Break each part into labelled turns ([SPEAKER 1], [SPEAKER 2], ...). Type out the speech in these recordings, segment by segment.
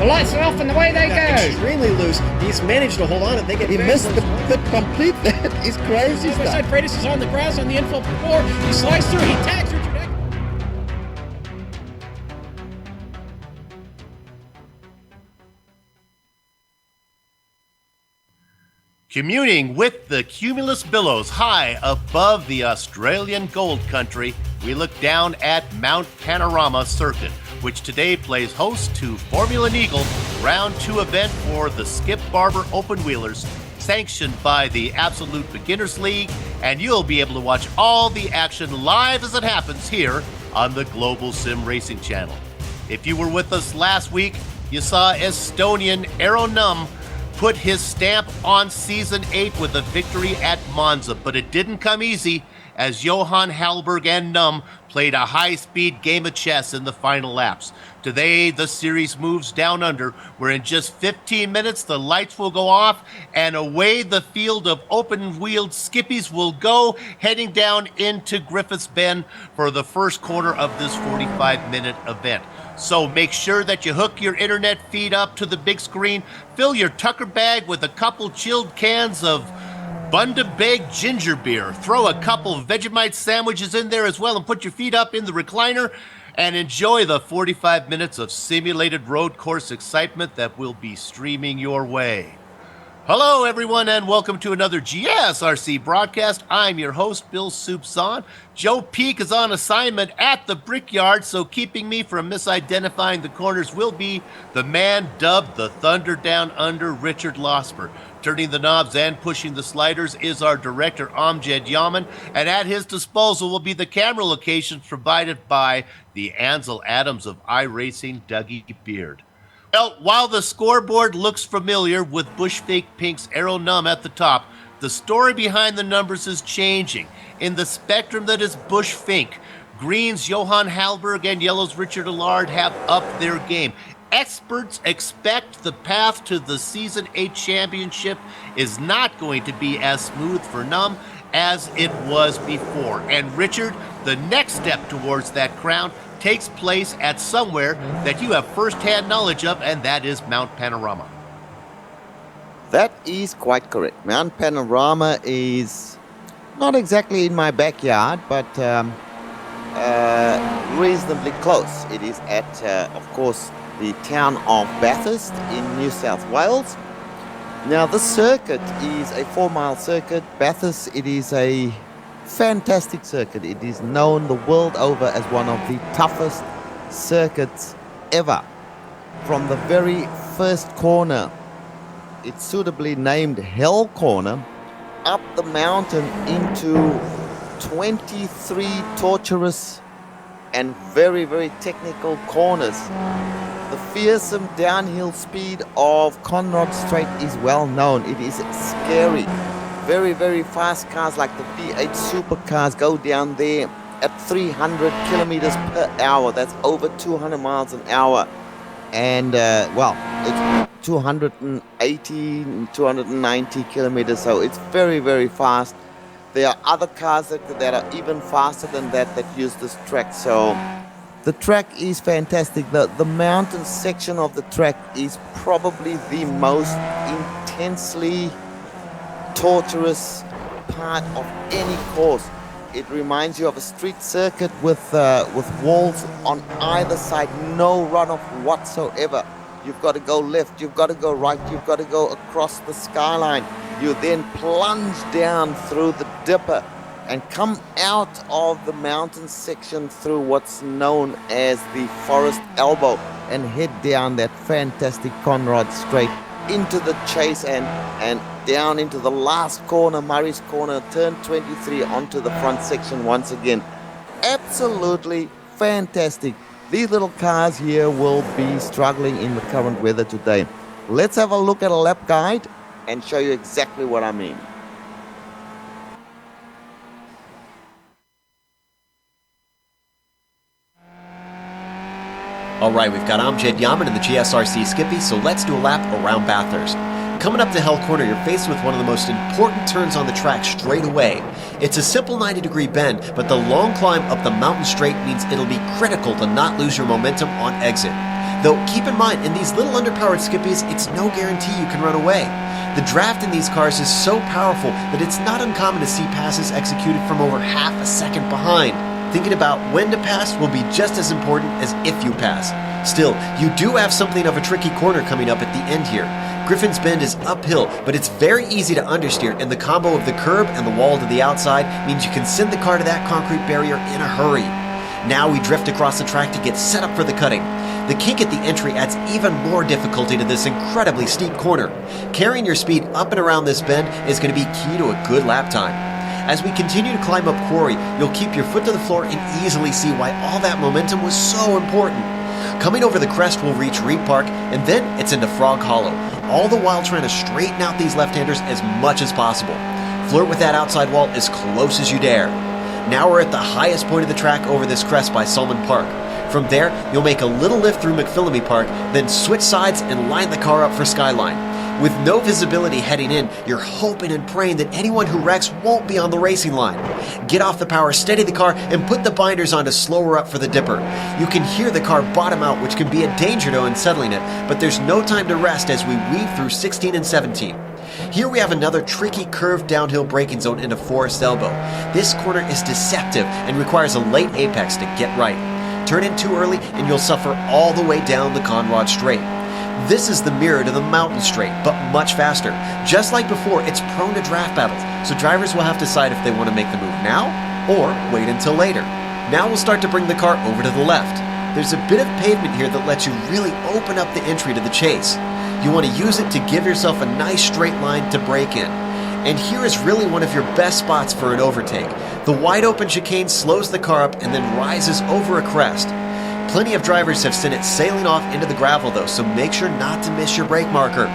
[SPEAKER 1] lights are off and away they go.
[SPEAKER 2] Extremely loose. He's managed to hold on and they get.
[SPEAKER 3] He missed the pit complete. That is crazy stuff.
[SPEAKER 1] Side Freitas is on the grass on the infield floor. He slides through. He tags Richard.
[SPEAKER 4] Communing with the cumulus billows high above the Australian Gold Country, we look down at Mount Panorama Circuit, which today plays host to Formula Neagle Round 2 event for the Skip Barber Open Wheelers, sanctioned by the Absolute Beginners League, and you'll be able to watch all the action live as it happens here on the Global Sim Racing Channel. If you were with us last week, you saw Estonian Eero Num put his stamp on Season 8 with a victory at Monza, but it didn't come easy as Johan Hallberg and Num played a high-speed game of chess in the final laps. Today, the series moves down under, where in just 15 minutes, the lights will go off, and away the field of open-wheeled skippies will go, heading down into Griffiths Bend for the first quarter of this 45-minute event. So make sure that you hook your internet feed up to the big screen, fill your Tucker bag with a couple chilled cans of Bundaberg ginger beer, throw a couple Vegemite sandwiches in there as well, and put your feet up in the recliner and enjoy the 45 minutes of simulated road course excitement that will be streaming your way. Hello, everyone, and welcome to another GSRC broadcast. I'm your host, Bill Soupson. Joe Peak is on assignment at the Brickyard, so keeping me from misidentifying the corners will be the man dubbed the Thunder Down Under, Richard Losper. Turning the knobs and pushing the sliders is our director, Amjad Yaman, and at his disposal will be the camera locations provided by the Ansel Adams of iRacing, Dougie Beard. Well, while the scoreboard looks familiar with Bush Fake Pink's Eero Num at the top, the story behind the numbers is changing. In the spectrum that is Bush Fink, Green's Johan Hallberg and Yellow's Richard Allard have upped their game. Experts expect the path to the Season 8 championship is not going to be as smooth for Num as it was before. And Richard, the next step towards that crown takes place at somewhere that you have first-hand knowledge of, and that is Mount Panorama.
[SPEAKER 3] That is quite correct. Mount Panorama is not exactly in my backyard, but reasonably close. It is at, of course, the town of Bathurst in New South Wales. Now, the circuit is a 4-mile circuit. Bathurst, it is a fantastic circuit. It is known the world over as one of the toughest circuits ever. From the very first corner, it's suitably named Hell Corner, up the mountain into 23 torturous and very, very technical corners. The fearsome downhill speed of Conrod Strait is well known. It is scary. Very, very fast cars like the V8 supercars go down there at 300 kilometers per hour. That's over 200 miles an hour. And, it's 280, 290 kilometers. So it's very, very fast. There are other cars that are even faster than that use this track. So the track is fantastic. The mountain section of the track is probably the most intensely torturous part of any course. It reminds you of a street circuit with walls on either side, no runoff whatsoever. You've got to go left, you've got to go right, you've got to go across the skyline. You then plunge down through the dipper and come out of the mountain section through what's known as the Forest Elbow and head down that fantastic Conrod Strait into the chase and down into the last corner, Murray's Corner, turn 23 onto the front section once again. Absolutely fantastic. These little cars here will be struggling in the current weather today. Let's have a look at a lap guide and show you exactly what I mean.
[SPEAKER 2] All right, we've got Amjad Yaman in the GSRC Skippy, so let's do a lap around Bathurst. Coming up to Hell Corner, you're faced with one of the most important turns on the track straight away. It's a simple 90-degree bend, but the long climb up the mountain straight means it'll be critical to not lose your momentum on exit. Though keep in mind, in these little underpowered skippies, it's no guarantee you can run away. The draft in these cars is so powerful that it's not uncommon to see passes executed from over half a second behind. Thinking about when to pass will be just as important as if you pass. Still, you do have something of a tricky corner coming up at the end here. Griffin's Bend is uphill, but it's very easy to understeer, and the combo of the curb and the wall to the outside means you can send the car to that concrete barrier in a hurry. Now we drift across the track to get set up for the cutting. The kink at the entry adds even more difficulty to this incredibly steep corner. Carrying your speed up and around this bend is going to be key to a good lap time. As we continue to climb up Quarry, you'll keep your foot to the floor and easily see why all that momentum was so important. Coming over the crest, we'll reach Reed Park, and then it's into Frog Hollow, all the while trying to straighten out these left-handers as much as possible. Flirt with that outside wall as close as you dare. Now we're at the highest point of the track over this crest by Sulman Park. From there, you'll make a little lift through McPhillamy Park, then switch sides and line the car up for Skyline. With no visibility heading in, you're hoping and praying that anyone who wrecks won't be on the racing line. Get off the power, steady the car, and put the binders on to slow her up for the dipper. You can hear the car bottom out, which can be a danger to unsettling it, but there's no time to rest as we weave through 16 and 17. Here we have another tricky curved downhill braking zone into Forest Elbow. This corner is deceptive and requires a late apex to get right. Turn in too early and you'll suffer all the way down the Conrod Straight. This is the mirror to the Mountain Straight, but much faster. Just like before, it's prone to draft battles, so drivers will have to decide if they want to make the move now or wait until later. Now we'll start to bring the car over to the left. There's a bit of pavement here that lets you really open up the entry to the chase. You want to use it to give yourself a nice straight line to brake in. And here is really one of your best spots for an overtake. The wide open chicane slows the car up and then rises over a crest. Plenty of drivers have sent it sailing off into the gravel though, so make sure not to miss your brake marker.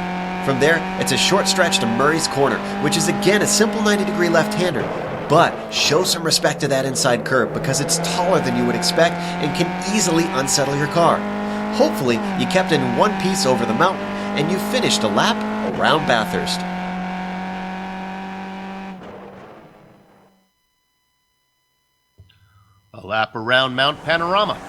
[SPEAKER 2] From there, it's a short stretch to Murray's Corner, which is again a simple 90-degree left-hander. But show some respect to that inside curb because it's taller than you would expect and can easily unsettle your car. Hopefully, you kept in one piece over the mountain and you finished a lap around Bathurst.
[SPEAKER 4] A lap around Mount Panorama.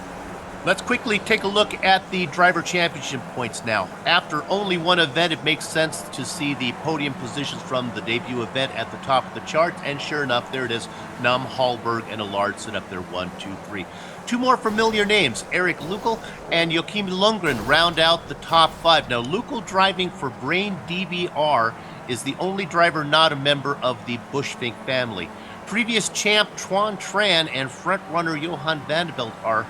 [SPEAKER 4] Let's quickly take a look at the driver championship points now. After only one event, it makes sense to see the podium positions from the debut event at the top of the chart. And sure enough, there it is. Num, Hallberg, and Allard sit up there 1, 2, 3. Two more familiar names, Eric Lukal and Joachim Lundgren, round out the top 5. Now, Lukal driving for Brain DBR is the only driver not a member of the Bushfink family. Previous champ Twan Tran and frontrunner Johan Vanderbilt are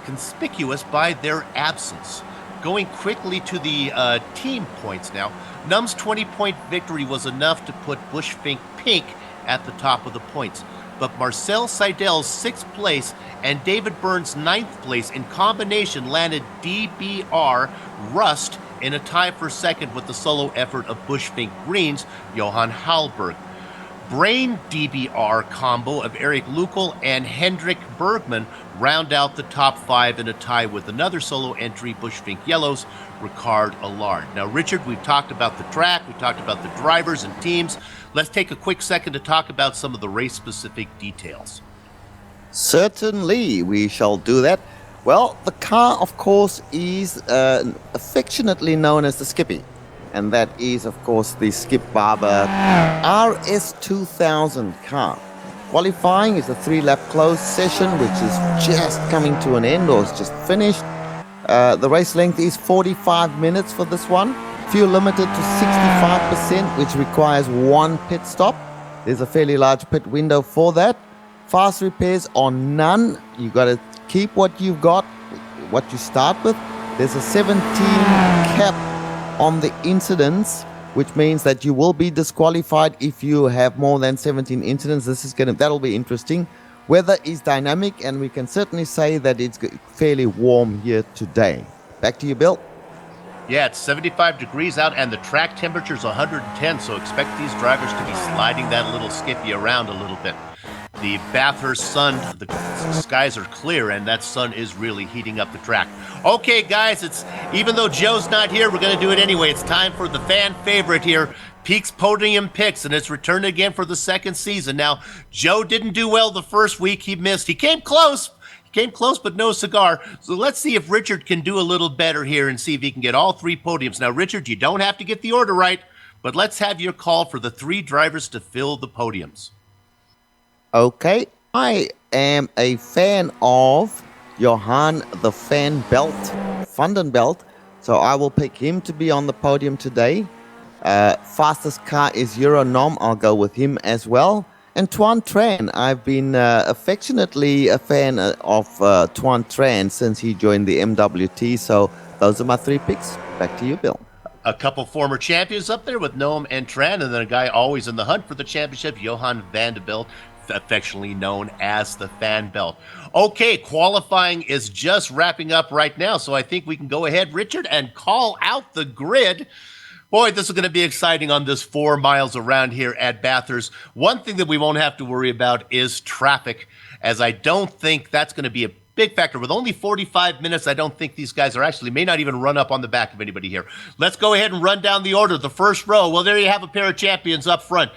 [SPEAKER 4] conspicuous by their absence. Going quickly to the team points now, Num's 20-point victory was enough to put Bushfink Pink at the top of the points. But Marcel Seidel's 6th place and David Burns' 9th place in combination landed DBR Rust in a tie for second with the solo effort of Bushfink Green's Johan Hallberg. Brain DBR combo of Eric Lukal and Hendrik Bergman round out the top 5 in a tie with another solo entry, Bushfink Yellow's Ricard Allard. Now, Richard, we've talked about the track, we talked about the drivers and teams. Let's take a quick second to talk about some of the race-specific details.
[SPEAKER 3] Certainly, we shall do that. Well, the car, of course, is affectionately known as the Skippy. And that is, of course, the Skip Barber RS2000 car. Qualifying is a 3-lap closed session, which is just coming to an end or is just finished. The race length is 45 minutes for this one. Fuel limited to 65%, which requires 1 pit stop. There's a fairly large pit window for that. Fast repairs are none. You got to keep what you've got, what you start with. There's a 17 cap on the incidents, which means that you will be disqualified if you have more than 17 incidents. That'll be interesting. Weather is dynamic, and we can certainly say that it's fairly warm here today. Back to you, Bill.
[SPEAKER 4] Yeah, it's 75 degrees out, and the track temperature is 110, so expect these drivers to be sliding that little Skippy around a little bit. The Bathurst sun, the skies are clear, and that sun is really heating up the track. Okay, guys, even though Joe's not here, we're going to do it anyway. It's time for the fan favorite here, Peaks Podium Picks, and it's returned again for the second season. Now, Joe didn't do well the first week. He missed. He came close. Came close, but no cigar. So let's see if Richard can do a little better here and see if he can get all 3 podiums. Now, Richard, you don't have to get the order right, but let's have your call for the 3 drivers to fill the podiums.
[SPEAKER 3] Okay, I am a fan of Johan the Van den Belt, so I will pick him to be on the podium today. Fastest car is Euronom. I'll go with him as well. And Tuan Tran, I've been affectionately a fan of Tuan Tran since he joined the MWT. So those are my 3 picks. Back to you, Bill.
[SPEAKER 4] A couple former champions up there with Noam and Tran, and then a guy always in the hunt for the championship, Johan van der Belt, affectionately known as the Fan Belt. Okay, qualifying is just wrapping up right now, so I think we can go ahead, Richard, and call out the grid. Boy, this is going to be exciting on this 4 miles around here at Bathurst. One thing that we won't have to worry about is traffic, as I don't think that's going to be a big factor. With only 45 minutes, I don't think these guys may not even run up on the back of anybody here. Let's go ahead and run down the order. The first row, well, there you have a pair of champions up front.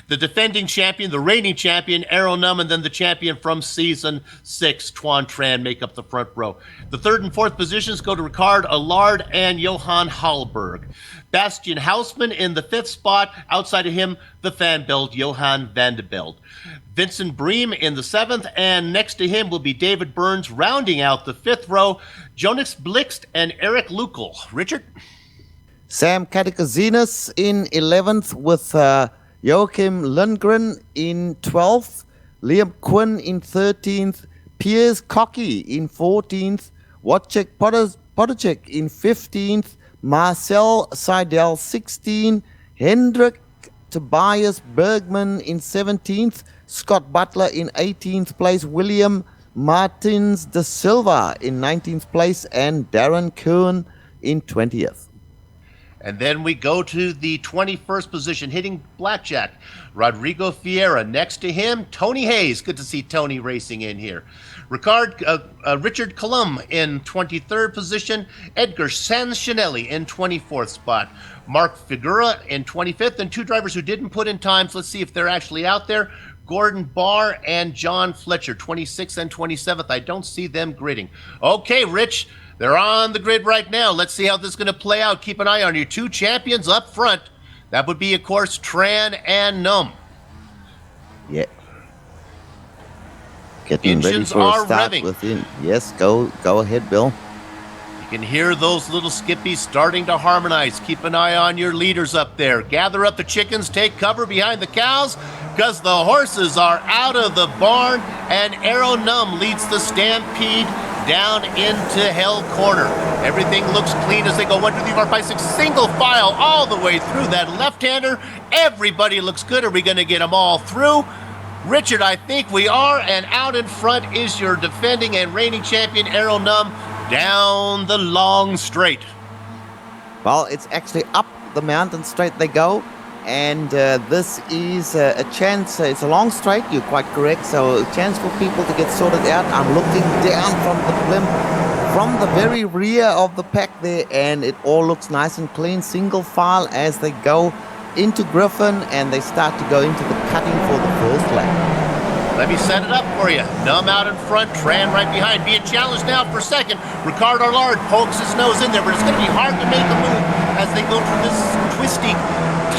[SPEAKER 4] The defending champion, the reigning champion, Arrow Num, and then the champion from Season 6, Tuan Tran, make up the front row. The 3rd and 4th positions go to Ricard Allard and Johan Hallberg. Bastian Hausmann in the 5th spot. Outside of him, the Fan Belt, Johan van der Belt. Vincent Bream in the 7th, and next to him will be David Burns, rounding out the 5th row, Jonas Blixt and Eric Lukel. Richard?
[SPEAKER 3] Sam Katikazinas in 11th with Joachim Lundgren in 12th, Liam Quinn in 13th, Piers Cocky in 14th, Wojciech Podacek in 15th, Marcel Seidel 16th, Hendrik Tobias Bergman in 17th, Scott Butler in 18th place, William Martins de Silva in 19th place, and Darren Kuhn in 20th.
[SPEAKER 4] And then we go to the 21st position, hitting blackjack. Rodrigo Fiera. Next to him, Tony Hayes. Good to see Tony racing in here. Richard Colum in 23rd position. Edgar Sanchinelli in 24th spot. Mark Figura in 25th. And 2 drivers who didn't put in times. Let's see if they're actually out there. Gordon Barr and John Fletcher, 26th and 27th. I don't see them gridding. Okay, Rich. They're on the grid right now. Let's see how this is going to play out. Keep an eye on your 2 champions up front. That would be, of course, Tran and Num.
[SPEAKER 3] Yeah. Getting
[SPEAKER 4] Engines
[SPEAKER 3] ready for
[SPEAKER 4] are
[SPEAKER 3] a start
[SPEAKER 4] revving.
[SPEAKER 3] within. Yes, go ahead, Bill.
[SPEAKER 4] You can hear those little skippies starting to harmonize. Keep an eye on your leaders up there. Gather up the chickens, take cover behind the cows, because the horses are out of the barn, and Arrow Num leads the stampede down into Hell Corner. Everything looks clean as they go 1, 2, 3, 4, 5, 6, single file all the way through that left-hander. Everybody looks good. Are we going to get them all through? Richard, I think we are, and out in front is your defending and reigning champion, Arrow Num, down the long straight.
[SPEAKER 3] Well, it's actually up the mountain straight they go, and this is a chance. It's a long straight, you're quite correct, so a chance for people to get sorted out. I'm looking down from the blimp, from the very rear of the pack there, and it all looks nice and clean, single file as they go into Griffin, and they start to go into the cutting for the first lap.
[SPEAKER 4] Let me set it up for you. Num out in front, Tran right behind. Being challenged now for second. Ricard Allard pokes his nose in there, but it's going to be hard to make a move as they go through this twisty,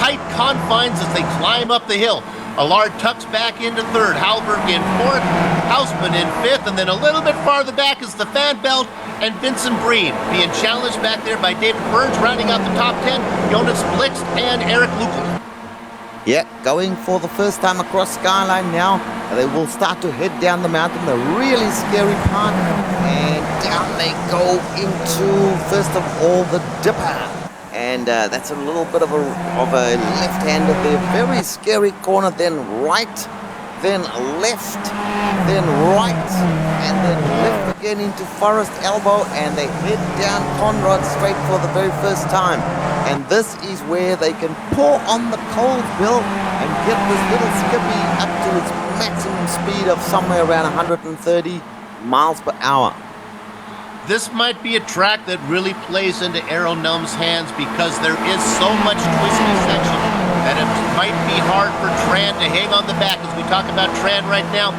[SPEAKER 4] tight confines as they climb up the hill. Allard tucks back into 3rd, Hallberg in 4th, Hausmann in 5th, and then a little bit farther back is the Fan Belt and Vincent Breen. Being challenged back there by David Burns, rounding out the top 10, Jonas Blixt and Eric Lukel.
[SPEAKER 3] Yeah, going for the first time across Skyline now. They will start to head down the mountain, the really scary part. And down they go into, first of all, the Dipper. And that's a little bit of a left-hander there. Very scary corner, then right, then left, then right, and then left again into Forest Elbow. And they head down Conrad straight for the very first time. And this is where they can pour on the cold, Bill, and get this little skippy up to its maximum speed of somewhere around 130 miles per hour.
[SPEAKER 4] This might be a track that really plays into Arrow Num's hands because there is so much twisty section that it might be hard for Tran to hang on the back as we talk about Tran right now.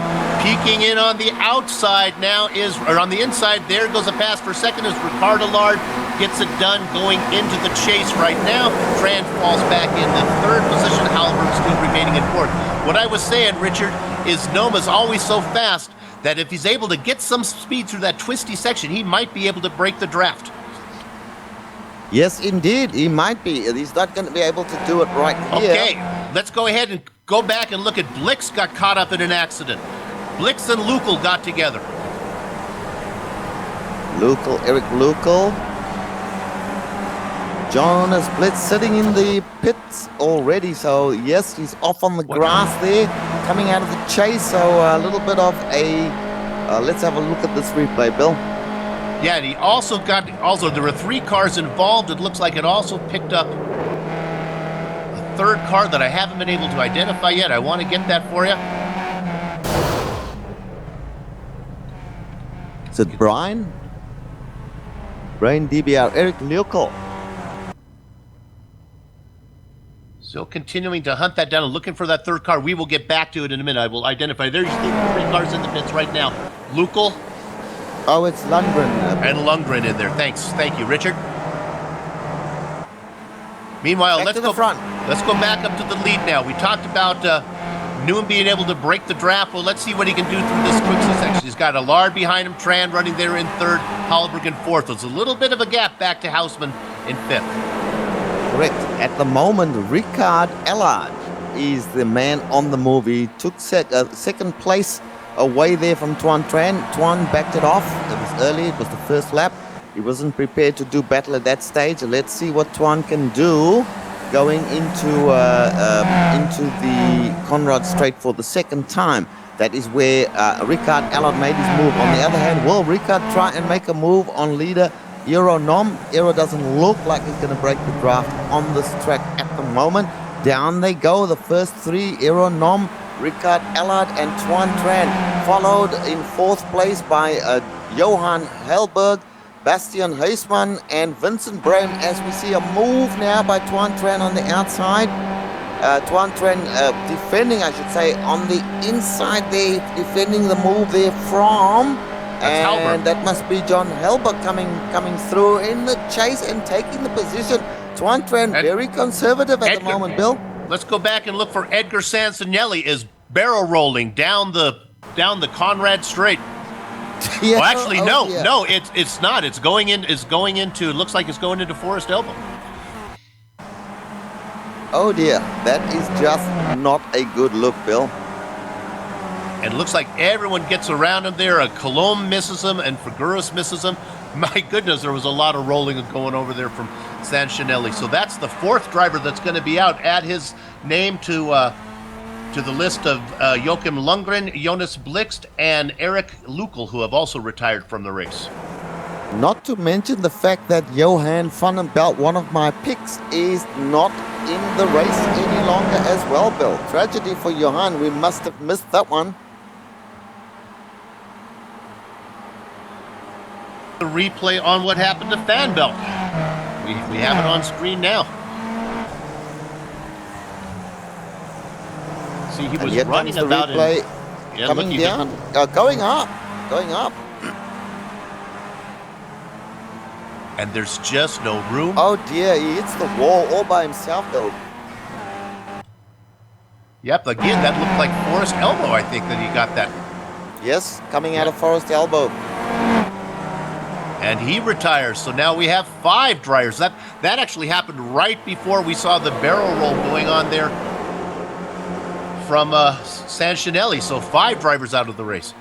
[SPEAKER 4] Peeking in on the outside now or on the inside, there goes a pass for second as Ricard Allard gets it done going into the chase right now. Tran falls back in the third position. Halberg still remaining in fourth. What I was saying, Richard, is Noma's always so fast that if he's able to get some speed through that twisty section, he might be able to break the draft.
[SPEAKER 3] Yes, indeed, he might be. He's not going to be able to do it right here.
[SPEAKER 4] Okay, let's go ahead and go back and look at Blix got caught up in an accident. Blix and Neagle got together.
[SPEAKER 3] Eric Neagle. Jonas Blitz sitting in the pits already, so yes, he's off on the grass there, coming out of the chase, so a little bit of a... let's have a look at this replay, Bill.
[SPEAKER 4] Yeah, and he also there were 3 cars involved. It looks like it also picked up a third car that I haven't been able to identify yet. I want to get that for you.
[SPEAKER 3] Is it Brian? Brian DBR, Eric Neagle.
[SPEAKER 4] Still continuing to hunt that down and looking for that third car. We will get back to it in a minute. I will identify. There's 3 cars in the pits right now. Neagle.
[SPEAKER 3] Oh, it's Lundgren.
[SPEAKER 4] And Lundgren in there. Thank you, Richard. Meanwhile, let's go back up to the lead now. We talked about Newman being able to break the draft. Well, let's see what he can do through this quick section. He's got Allard behind him, Tran running there in third, Halberg in fourth. There's a little bit of a gap back to Hausman in fifth.
[SPEAKER 3] Correct. At the moment, Ricard Allard is the man on the move. He took second place away there from Tuan Tran. Tuan backed it off. It was early. It was the first lap. He wasn't prepared to do battle at that stage. Let's see what Tuan can do going into the Conrad Straight for the second time. That is where Ricard Allard made his move. On the other hand, will Ricard try and make a move on leader Eero Nom? Eero doesn't look like he's going to break the draft on this track at the moment. Down they go, the first 3, Eero Nom, Ricard Allard and Tuan Tran, followed in fourth place by Johan Halberg, Bastian Huisman and Vincent Braham, as we see a move now by Tuan Tran on the outside. Tuan Tran defending, I should say, on the inside there, defending the move there from... And that must be John Halberg coming through in the chase and taking the position. Tuan Tran very conservative at the moment, Bill.
[SPEAKER 4] Let's go back and look for Edgar Sansanelli is barrel rolling down the Conrad Straight.
[SPEAKER 3] Yeah,
[SPEAKER 4] well, actually, no,
[SPEAKER 3] yeah.
[SPEAKER 4] it's not. It's going into. It looks like it's going into Forest Elbow.
[SPEAKER 3] Oh dear, that is just not a good look, Bill.
[SPEAKER 4] And it looks like everyone gets around him there. Colomb misses him, and Figueres misses him. My goodness, there was a lot of rolling going over there from Sansanelli. So that's the 4th driver that's going to be out. Add his name to the list of Joachim Lundgren, Jonas Blixt, and Eric Neagle, who have also retired from the race.
[SPEAKER 3] Not to mention the fact that Johan van den Belt, one of my picks, is not in the race any longer as well, Bill. Tragedy for Johan. We must have missed that one.
[SPEAKER 4] The replay on what happened to Van Belt. We have it on screen now. See, he was running about
[SPEAKER 3] it.
[SPEAKER 4] Yeah,
[SPEAKER 3] coming down, going up.
[SPEAKER 4] And there's just no room.
[SPEAKER 3] Oh dear, he hits the wall all by himself, Bill.
[SPEAKER 4] Yep, again, that looked like Forest Elbow, I think, that he got that.
[SPEAKER 3] Yes, coming out of Forest Elbow.
[SPEAKER 4] And he retires, so now we have 5 drivers. That actually happened right before we saw the barrel roll going on there from Sansanelli. So 5 drivers out of the race.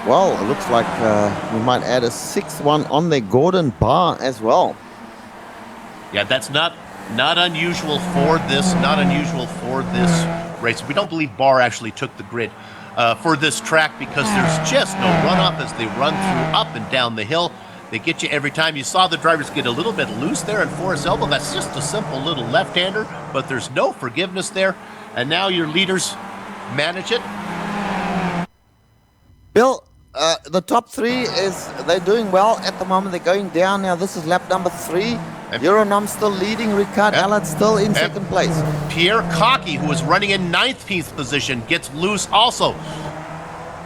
[SPEAKER 3] Well, it looks like we might add a 6th one on there, Gordon Barr as well.
[SPEAKER 4] Yeah, that's not unusual for this. Not unusual for this race. We don't believe Barr actually took the grid for this track because there's just no runoff as they run through up and down the hill. They get you every time. You saw the drivers get a little bit loose there in Forest Elbow. That's just a simple little left-hander, but there's no forgiveness there. And now your leaders manage it.
[SPEAKER 3] Bill, the top 3 they're doing well at the moment. They're going down now. This is lap number 3. Euronom still leading, Ricard Allard still in second place.
[SPEAKER 4] Pierre Cocky, who was running in 9th position, gets loose also.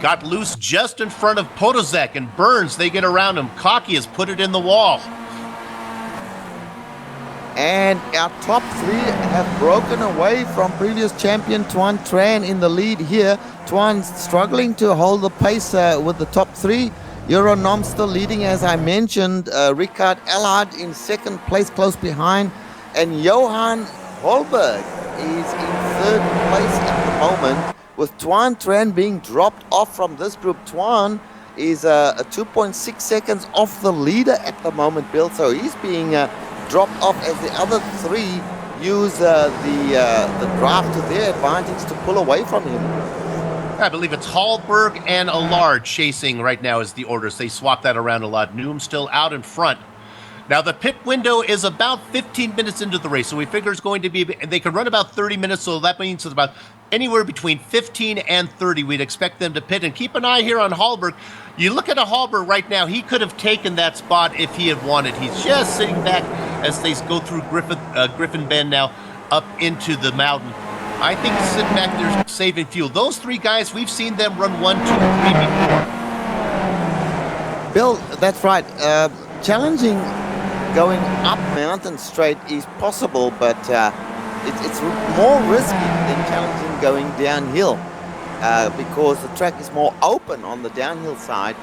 [SPEAKER 4] Got loose just in front of Podozek and Burns. They get around him. Cocky has put it in the wall.
[SPEAKER 3] And our top three have broken away from previous champion Tuan Tran in the lead here. Tuan struggling to hold the pace with the top three. Euronom still leading, as I mentioned. Ricard Allard in second place, close behind. And Johan Holberg is in third place at the moment, with Tuan Tran being dropped off from this group. Tuan is 2.6 seconds off the leader at the moment, Bill. So he's being dropped off as the other three use the draft to their advantage to pull away from him.
[SPEAKER 4] I believe it's Hallberg and Allard chasing right now as the orders. They swap that around a lot. Noom still out in front. Now, the pit window is about 15 minutes into the race, so we figure it's going to be, they can run about 30 minutes, so that means it's about anywhere between 15 and 30. We'd expect them to pit, and keep an eye here on Hallberg. You look at a Hallberg right now, he could have taken that spot if he had wanted. He's just sitting back as they go through Griffin Bend now up into the mountain. I think he's sitting back there saving fuel. Those three guys, we've seen them run 1, 2, 3 before.
[SPEAKER 3] Bill, that's right. Challenging going up Mountain Straight is possible, but it's more risky than challenging going downhill because the track is more open on the downhill side.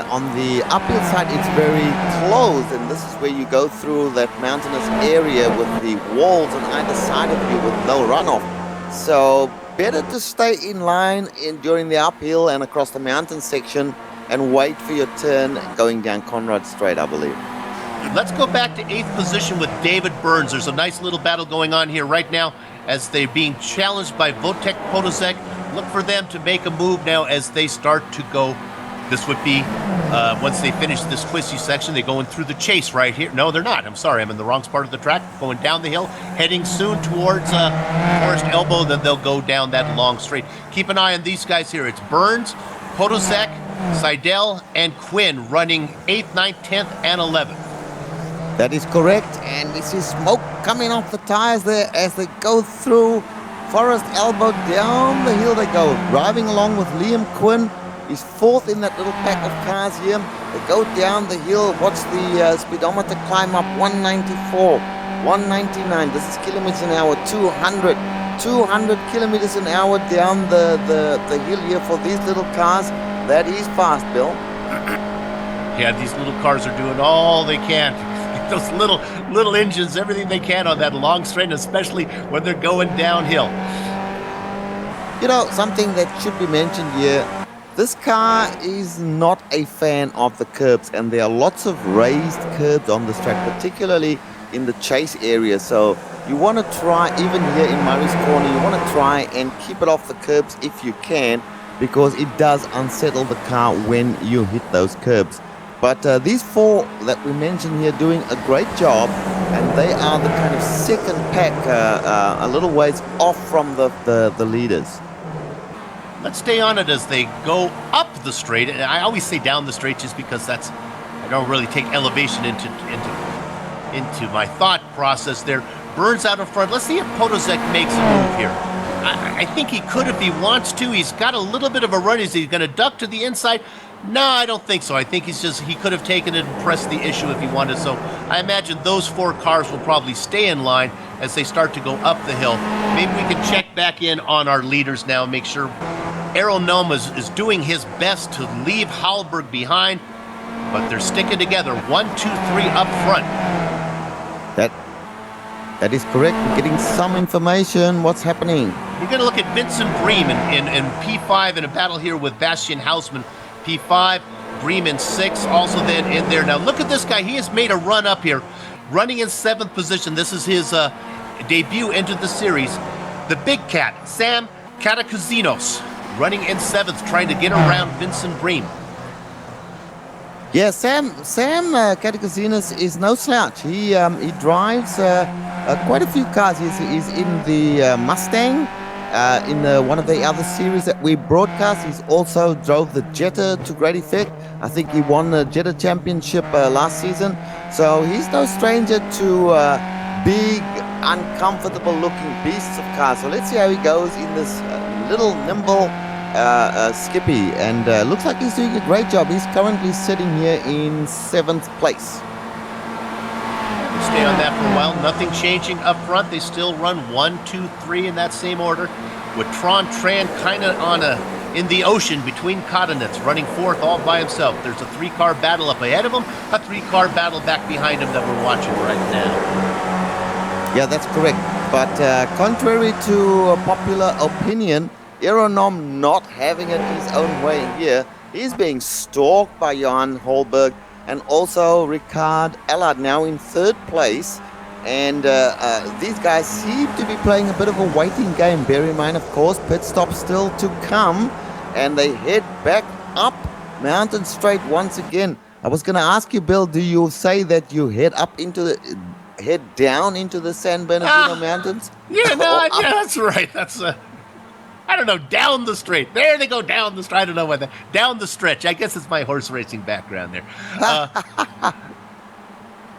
[SPEAKER 3] On the uphill side, it's very closed, and this is where you go through that mountainous area with the walls on either side of you with no runoff. So better to stay in line during the uphill and across the mountain section and wait for your turn going down Conrad Straight, I believe.
[SPEAKER 4] Let's go back to 8th position with David Burns. There's a nice little battle going on here right now as they're being challenged by Votek Podozek. Look for them to make a move now as they start to go. This would be, once they finish this twisty section, they're going through the chase right here. No, they're not. I'm sorry. I'm in the wrong part of the track. Going down the hill, heading soon towards Forest Elbow. Then they'll go down that long straight. Keep an eye on these guys here. It's Burns, Podozek, Seidel, and Quinn running 8th, 9th, 10th, and 11th.
[SPEAKER 3] That is correct. And this is smoke coming off the tires there as they go through Forest Elbow. Down the hill they go. Driving along with Liam Quinn. He's fourth in that little pack of cars here. They go down the hill. Watch the speedometer climb up. 194, 199. This is kilometers an hour. 200 kilometers an hour down the hill here for these little cars. That is fast, Bill.
[SPEAKER 4] Yeah, these little cars are doing all they can. Those little engines, everything they can on that long straight, especially when they're going downhill.
[SPEAKER 3] You know, something that should be mentioned here. This car is not a fan of the curbs, and there are lots of raised curbs on this track, particularly in the chase area. So you want to try, even here in Murray's Corner, you want to try and keep it off the curbs if you can, because it does unsettle the car when you hit those curbs. But these four that we mentioned here doing a great job, and they are the kind of second pack a little ways off from the leaders.
[SPEAKER 4] Let's stay on it as they go up the straight. And I always say down the straight just because I don't really take elevation into my thought process there. Burns out in front. Let's see if Podozek makes a move here. I think he could if he wants to. He's got a little bit of a run. Is he going to duck to the inside? No, I don't think so. I think he could have taken it and pressed the issue if he wanted. So I imagine those four cars will probably stay in line as they start to go up the hill. Maybe we can check back in on our leaders now and make sure Aeronome is doing his best to leave Hallberg behind, but they're sticking together. 1, 2, 3 up front.
[SPEAKER 3] That is correct. We're getting some information. What's happening?
[SPEAKER 4] We're going to look at Vincent Bream in P5 in a battle here with Bastian Hausmann. P5, Bream in 6, also then in there. Now look at this guy. He has made a run up here, running in 7th position. This is his debut into the series. The big cat, Sam Katakuzinos, running in 7th, trying to get around Vincent Bream.
[SPEAKER 3] Yeah, Sam Katakuzinos is no slouch. He drives quite a few cars. He's in the Mustang, In one of the other series that we broadcast, he's also drove the Jetta to great effect. I think he won the Jetta Championship last season. So he's no stranger to big, uncomfortable-looking beasts of cars. So let's see how he goes in this little nimble Skippy. And looks like he's doing a great job. He's currently sitting here in 7th place.
[SPEAKER 4] Stay on that for a while. Nothing changing up front. They still run 1, 2, 3 in that same order, with Tron Tran kind of in the ocean between continents, running 4th all by himself. There's a 3-car battle up ahead of him, a 3-car battle back behind him that we're watching right now.
[SPEAKER 3] Yeah, that's correct. But contrary to popular opinion, Aeronom not having it his own way here. He's being stalked by Johan Holberg. And also Ricard Allard now in 3rd place. And these guys seem to be playing a bit of a waiting game. Bear in mind, of course, pit stop still to come. And they head back up Mountain Straight once again. I was going to ask you, Bill, do you say that you head down into the San Bernardino Mountains?
[SPEAKER 4] Yeah, no, yeah, that's right. That's I don't know, down the straight. There they go, down the straight. I don't know whether down the stretch. I guess it's my horse racing background there.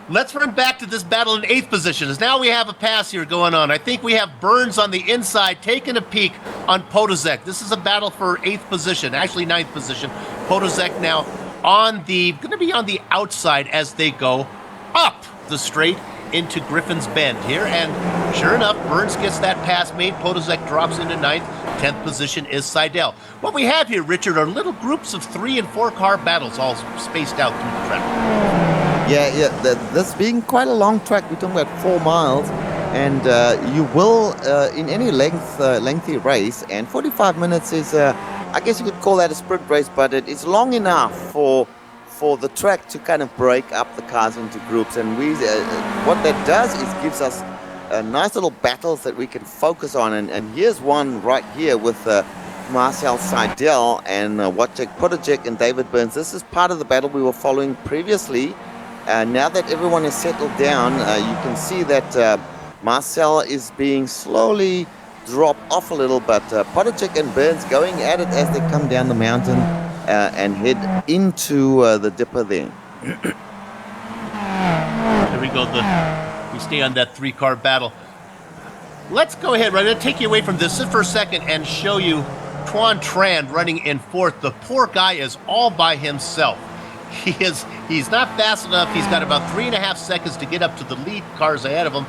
[SPEAKER 4] Let's run back to this battle in 8th position, as now we have a pass here going on. I think we have Burns on the inside taking a peek on Podozek. This is a battle for 8th position, actually 9th position. Podozek now going to be on the outside as they go up the straight into Griffin's Bend here, and sure enough, Burns gets that pass made. Podozek drops into 9th. 10th position is Seidel. What we have here, Richard, are little groups of 3- and 4-car battles all spaced out through the track.
[SPEAKER 3] Yeah, this being quite a long track, we're talking about 4 miles, and you will, in any lengthy race, and 45 minutes is, I guess you could call that a sprint race, but it's long enough for the track to kind of break up the cars into groups. And what that does is gives us nice little battles that we can focus on. And here's one right here with Marcel Seidel and Wojciech Podojek and David Burns. This is part of the battle we were following previously. Now that everyone is settled down, you can see that Marcel is being slowly dropped off a little, but Podojek and Burns going at it as they come down the mountain and head into the dipper there.
[SPEAKER 4] There we go. We stay on that 3-car battle. Let's go ahead. I'm going to take you away from this for a second and show you Tuan Tran running in 4th. The poor guy is all by himself. He's not fast enough. He's got about 3.5 seconds to get up to the lead cars ahead of him.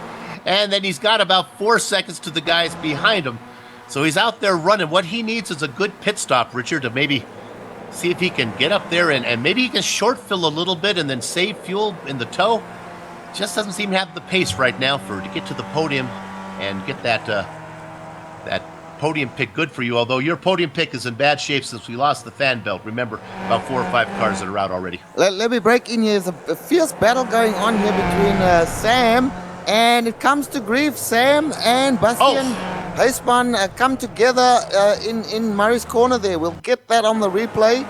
[SPEAKER 4] And then he's got about 4 seconds to the guys behind him. So he's out there running. What he needs is a good pit stop, Richard, to maybe see if he can get up there and maybe he can short fill a little bit and then save fuel in the toe. Just doesn't seem to have the pace right now to get to the podium and get that podium pick good for you. Although your podium pick is in bad shape since we lost the fan belt. Remember, about 4 or 5 cars that are out already.
[SPEAKER 3] Let me break in here. There's a fierce battle going on here between Sam, and it comes to grief. Sam and Bastian Heisman come together in Murray's corner there. We'll get that on the replay.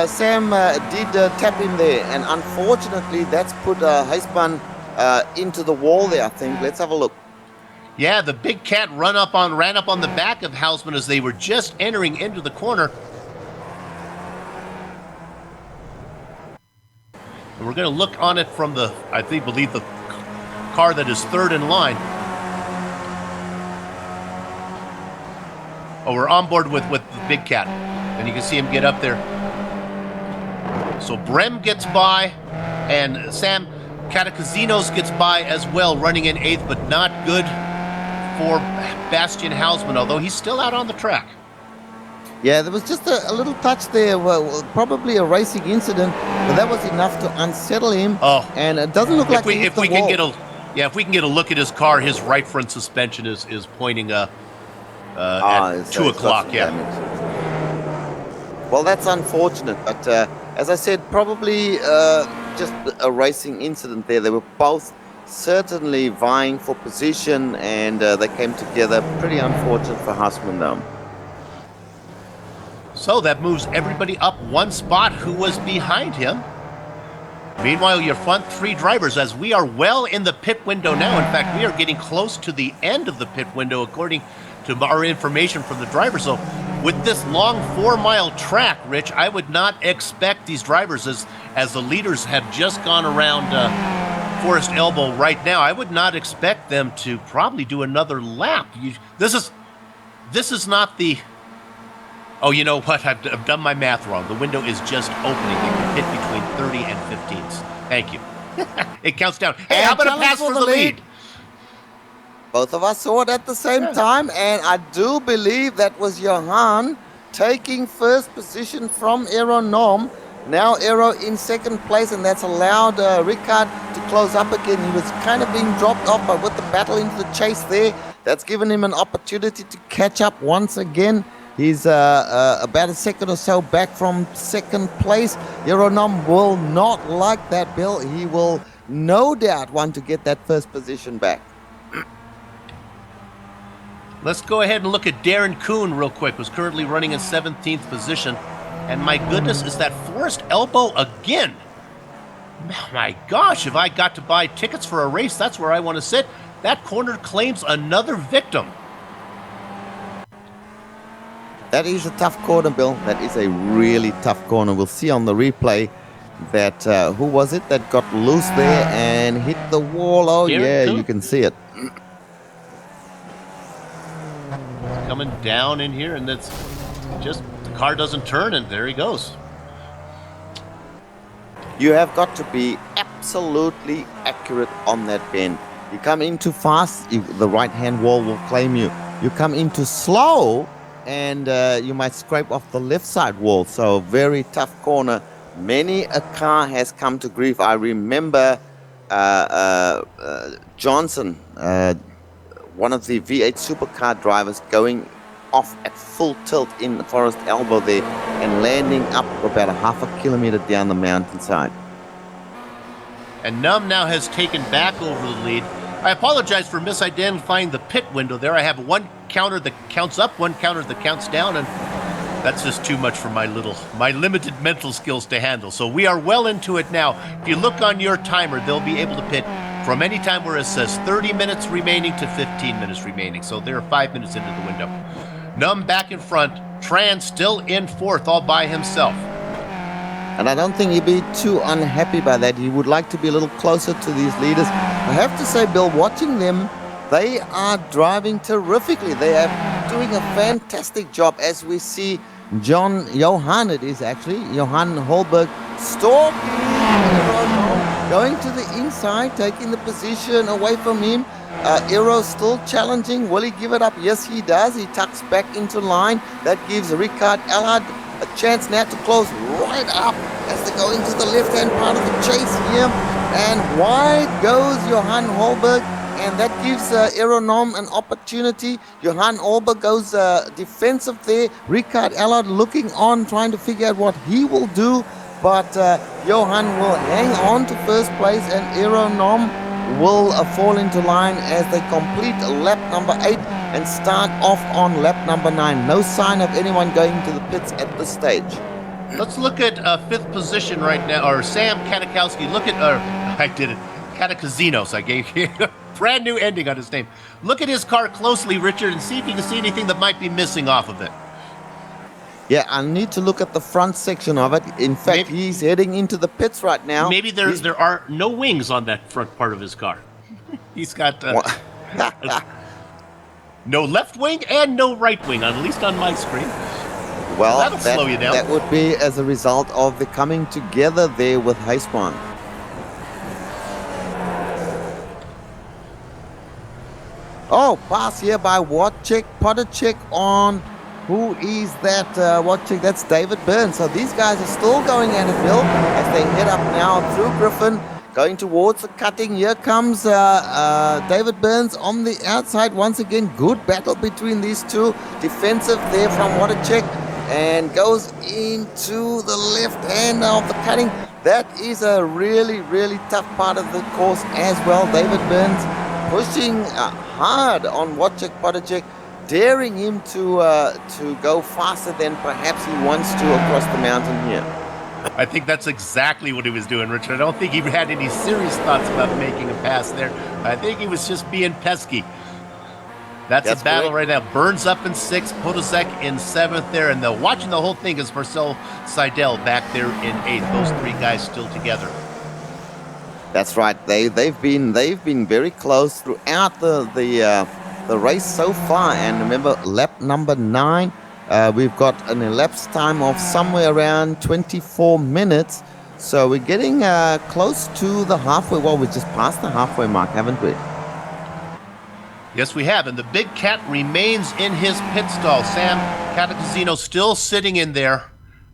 [SPEAKER 3] Sam did tap in there, and unfortunately that's put Heisman into the wall there, I think. Let's have a look.
[SPEAKER 4] Yeah, the big cat ran up on the back of Hausman as they were just entering into the corner. And we're going to look on it from I believe the car that is 3rd in line. Oh, we're on board with the big cat. And you can see him get up there. So Brem gets by, and Sam Catacasinos gets by as well, running in 8th, but not good for Bastian Hausman, although he's still out on the track.
[SPEAKER 3] Yeah, there was just a little touch there, probably a racing incident, but that was enough to unsettle him. Oh, and it doesn't look like
[SPEAKER 4] if we can get a look at his car, his right front suspension is pointing at 2 o'clock. Yeah.
[SPEAKER 3] Well, that's unfortunate, but as I said, probably just a racing incident there. They were both certainly vying for position, and they came together. Pretty unfortunate for Hausman, though.
[SPEAKER 4] So that moves everybody up 1 spot who was behind him. Meanwhile, your front 3 drivers, as we are well in the pit window now. In fact, we are getting close to the end of the pit window according to our information from the driver. So with this long 4-mile track, Rich, I would not expect these drivers, as the leaders have just gone around Forest Elbow right now, I would not expect them to probably do another lap. This is not the... Oh, you know what? I've done my math wrong. The window is just opening. It can hit between 30 and 15s. Thank you. It counts down. Hey, how about a pass for the lead?
[SPEAKER 3] Both of us saw it at the same time, and I do believe that was Johan taking first position from Aeronom. Now Aero in second place, and that's allowed Ricard to close up again. He was kind of being dropped off, but with the battle into the chase there, that's given him an opportunity to catch up once again. He's about a second or so back from second place. Aeronom will not like that, Bill. He will no doubt want to get that first position back.
[SPEAKER 4] Let's go ahead and look at Darren Kuhn real quick, who's currently running in 17th position. And my goodness, is that Forest Elbow again? My gosh, if I got to buy tickets for a race, that's where I want to sit. That corner claims another victim.
[SPEAKER 3] That is a tough corner, Bill. That is a really tough corner. We'll see on the replay that, who was it that got loose there and hit the wall? Oh,
[SPEAKER 4] Darren
[SPEAKER 3] yeah,
[SPEAKER 4] Kuhn?
[SPEAKER 3] you can see it.
[SPEAKER 4] Coming down in here, and that's just, the car doesn't turn, and there he goes.
[SPEAKER 3] You have got to be absolutely accurate on that bend. You come in too fast, the right-hand wall will claim you. You come in too slow, and you might scrape off the left side wall. So very tough corner. Many a car has come to grief. I remember Johnson, one of the V8 supercar drivers, going off at full tilt in the Forest Elbow there and landing up about a half a kilometer down the mountainside.
[SPEAKER 4] And Num now has taken back over the lead. I apologize for misidentifying the pit window there. I have one counter that counts up, one counter that counts down, and that's just too much for my limited mental skills to handle. So we are well into it now. If you look on your timer, they'll be able to pit from any time where it says 30 minutes remaining to 15 minutes remaining. So they're 5 minutes into the window. Num back in front. Tran still in fourth all by himself.
[SPEAKER 3] And I don't think he'd be too unhappy by that. He would like to be a little closer to these leaders. I have to say, Bill, watching them, they are driving terrifically. They are doing a fantastic job, as we see Johan Holberg stalking, going to the inside, taking the position away from him. Aero still challenging. Will he give it up? Yes, he does. He tucks back into line. That gives Ricard Allard a chance now to close right up as they go into the left-hand part of the chase here. And wide goes Johan Holberg, and that gives Aeronom an opportunity. Johan Holberg goes defensive there. Ricard Allard looking on, trying to figure out what he will do. But Johan will hang on to first place, and Aeronom will fall into line as they complete lap number 8 and start off on lap number 9. No sign of anyone going to the pits at this stage.
[SPEAKER 4] Let's look at fifth position right now, or Sam Kanikowski. Look at, I did it, Kanikazinos. I gave you a brand new ending on his name. Look at his car closely, Richard, and see if you can see anything that might be missing off of it.
[SPEAKER 3] Yeah, I need to look at the front section of it. In fact, he's heading into the pits right now.
[SPEAKER 4] Maybe there are no wings on that front part of his car. He's got no left wing and no right wing, at least on my screen.
[SPEAKER 3] Well,
[SPEAKER 4] that'll slow you down.
[SPEAKER 3] That would be as a result of the coming together there with Heisman. Oh, pass here by Wojciech Podacek on... Who is that? Wojciech? That's David Burns. So these guys are still going at it, Bill, as they head up now through Griffin, going towards the cutting. Here comes David Burns on the outside. Once again, good battle between these two. Defensive there from Wojciech, and goes into the left hand of the cutting. That is a really, really tough part of the course as well. David Burns pushing hard on Wojciech Podacek, daring him to go faster than perhaps he wants to across the mountain here.
[SPEAKER 4] I think that's exactly what he was doing, Richard. I don't think he had any serious thoughts about making a pass there. I think he was just being pesky. That's a battle
[SPEAKER 3] correct.
[SPEAKER 4] right now. Burns up in 6th, Podolsek in 7th there, and watching the whole thing is Marcel Seidel back there in 8th. Those 3 guys still together.
[SPEAKER 3] That's right. They've been very close throughout the race so far. And remember, lap number 9, we've got an elapsed time of somewhere around 24 minutes. So we're getting close to the halfway. Well, we just passed the halfway mark, haven't we?
[SPEAKER 4] Yes, we have. And the big cat remains in his pit stall. Sam Catacasino still sitting in there.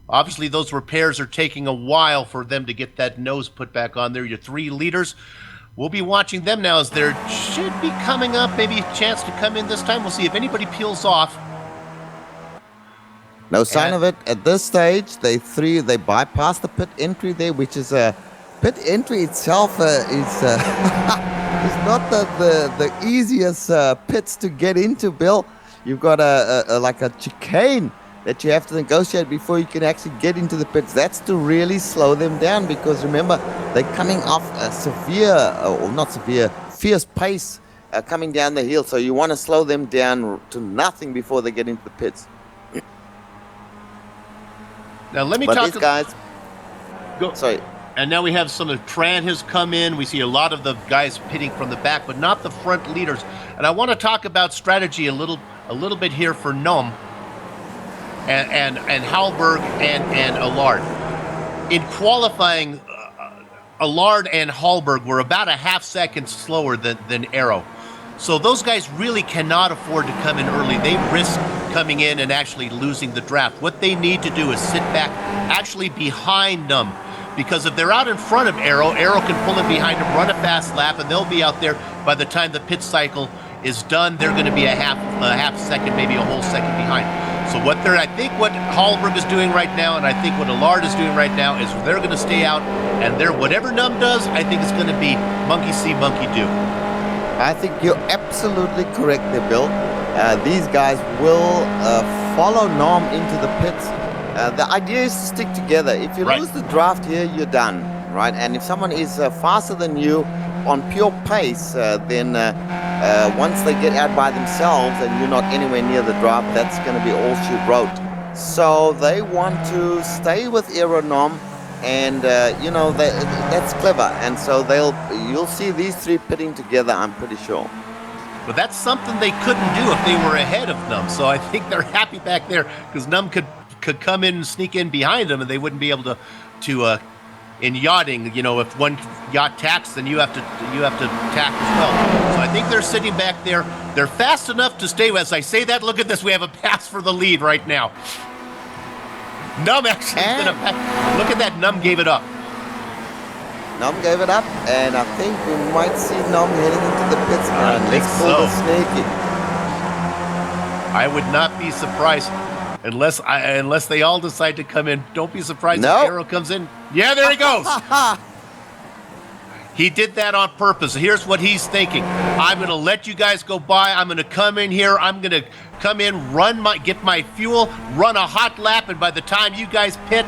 [SPEAKER 4] Obviously, those repairs are taking a while for them to get that nose put back on there. Your 3 leaders, we'll be watching them now as there should be coming up, maybe a chance to come in this time. We'll see if anybody peels off.
[SPEAKER 3] No sign of it at this stage. They bypass the pit entry there, which is a pit entry itself is not the easiest pits to get into, Bill. You've got like a chicane that you have to negotiate before you can actually get into the pits. That's to really slow them down, because remember, they're coming off a fierce pace coming down the hill. So you want to slow them down to nothing before they get into the pits.
[SPEAKER 4] Now let me
[SPEAKER 3] but
[SPEAKER 4] talk
[SPEAKER 3] these guys.
[SPEAKER 4] Go.
[SPEAKER 3] Sorry.
[SPEAKER 4] And now we have some of Tran has come in. We see a lot of the guys pitting from the back, but not the front leaders. And I want to talk about strategy a little bit here for Nom and Hallberg and Allard. In qualifying, Allard and Hallberg were about a half second slower than Arrow. So those guys really cannot afford to come in early. They risk coming in and actually losing the draft. What they need to do is sit back, actually behind them. Because if they're out in front of Arrow can pull in behind him, run a fast lap, and they'll be out there by the time the pit cycle is done. They're going to be a half second, maybe a whole second behind. So I think what Hallberg is doing right now, and I think what Allard is doing right now, is they're going to stay out, and whatever Num does, I think it's going to be monkey see, monkey do.
[SPEAKER 3] I think you're absolutely correct there, Bill. These guys will follow Nom into the pits. The idea is to stick together. If you lose the draft here, you're done, right? And if someone is faster than you on pure pace, then once they get out by themselves and you're not anywhere near the draft, that's going to be all she wrote. So they want to stay with Aeronom, and that's clever. And so you'll see these 3 pitting together, I'm pretty sure.
[SPEAKER 4] But that's something they couldn't do if they were ahead of Num. So I think they're happy back there because Num could come in and sneak in behind them, and they wouldn't be able to in yachting, if one yacht tacks, then you have to tack as well. So I think they're sitting back there. They're fast enough to stay with. As I say that, look at this. We have a pass for the lead right now. Num actually is going to look at that. Num gave it up.
[SPEAKER 3] Nom gave it up, and I think we might see Nom heading into the pits.
[SPEAKER 4] I think so.
[SPEAKER 3] Sneaky.
[SPEAKER 4] I would not be surprised. Unless they all decide to come in. Don't be surprised if Arrow comes in. Yeah, there he goes. He did that on purpose. Here's what he's thinking. I'm going to let you guys go by. I'm going to come in here. I'm going to come in, get my fuel, run a hot lap, and by the time you guys pit,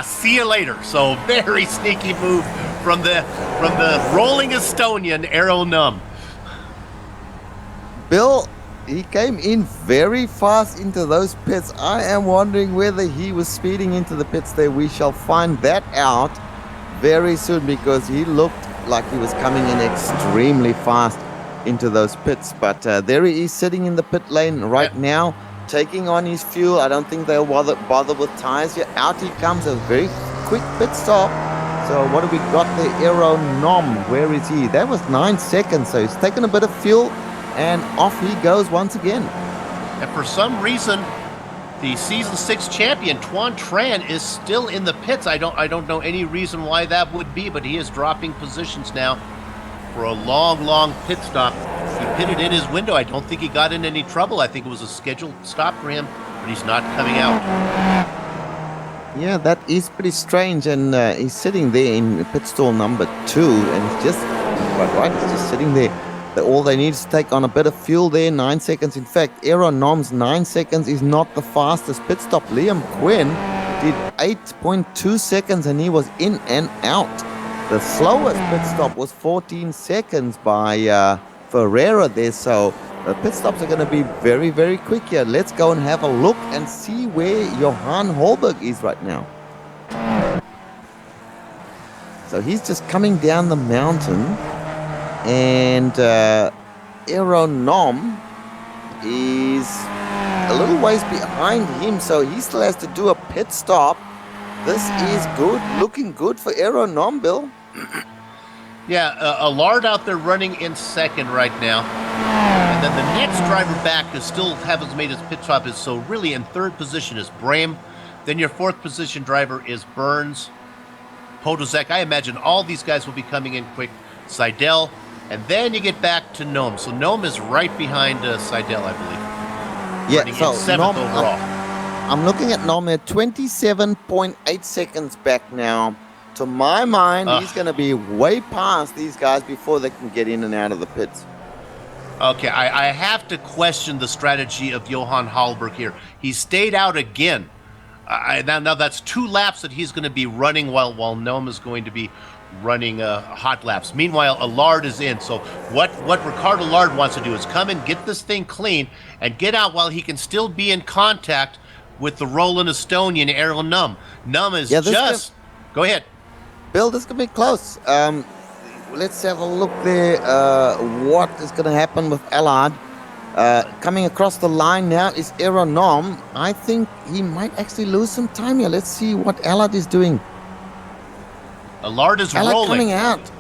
[SPEAKER 4] see you later. So very sneaky move from the rolling Estonian, Arrow Num.
[SPEAKER 3] Bill, he came in very fast into those pits. I am wondering whether he was speeding into the pits there. We shall find that out very soon, because he looked like he was coming in extremely fast into those pits. But there he is sitting in the pit lane right now, taking on his fuel. I don't think they'll bother with tires here. Out he comes, a very quick pit stop. So what have we got there? Aero Nom, where is he? That was 9 seconds, so he's taken a bit of fuel, and off he goes once again.
[SPEAKER 4] And for some reason, the Season 6 champion, Tuan Tran, is still in the pits. I don't know any reason why that would be, but he is dropping positions now for a long pit stop. He pitted in his window. I don't think he got in any trouble. I think it was a scheduled stop for him, but he's not coming out.
[SPEAKER 3] Yeah, that is pretty strange, and he's sitting there in pit stall number 2, and he's just sitting there. All they need is to take on a bit of fuel there, 9 seconds. In fact, Aero Nom's 9 seconds is not the fastest pit stop. Liam Quinn did 8.2 seconds, and he was in and out. The slowest pit stop was 14 seconds by Ferreira there, so The pit stops are going to be very, very quick here. Let's go and have a look and see where Johan Holberg is right now. So he's just coming down the mountain, and Aeronom is a little ways behind him, so he still has to do a pit stop. This is good, looking good for Aeronom, Bill.
[SPEAKER 4] Yeah, Allard out there running in second right now. And then the next driver back who still hasn't made his pit stop is so really in third position is Brame. Then your fourth position driver is Burns. Podolzek, I imagine all these guys will be coming in quick. Seidel, and then you get back to Nome. So Nome is right behind Seidel, I believe.
[SPEAKER 3] Yeah,
[SPEAKER 4] running
[SPEAKER 3] so
[SPEAKER 4] in seventh
[SPEAKER 3] Nome,
[SPEAKER 4] overall.
[SPEAKER 3] I'm looking at Nome at 27.8 seconds back now. To my mind, he's going to be way past these guys before they can get in and out of the pits.
[SPEAKER 4] Okay, I have to question the strategy of Johan Holberg here. He stayed out again. Now that's 2 laps that he's going to be running while Nome is going to be running hot laps. Meanwhile, Allard is in. So what Ricard Allard wants to do is come and get this thing clean and get out while he can still be in contact with the Roland Estonian Errol Num. Num is Go ahead.
[SPEAKER 3] Bill, this could be close. Let's have a look there. What is going to happen with Allard? Coming across the line now is Aeronom. I think he might actually lose some time here. Let's see what Allard is doing.
[SPEAKER 4] Allard is rolling.
[SPEAKER 3] Coming out.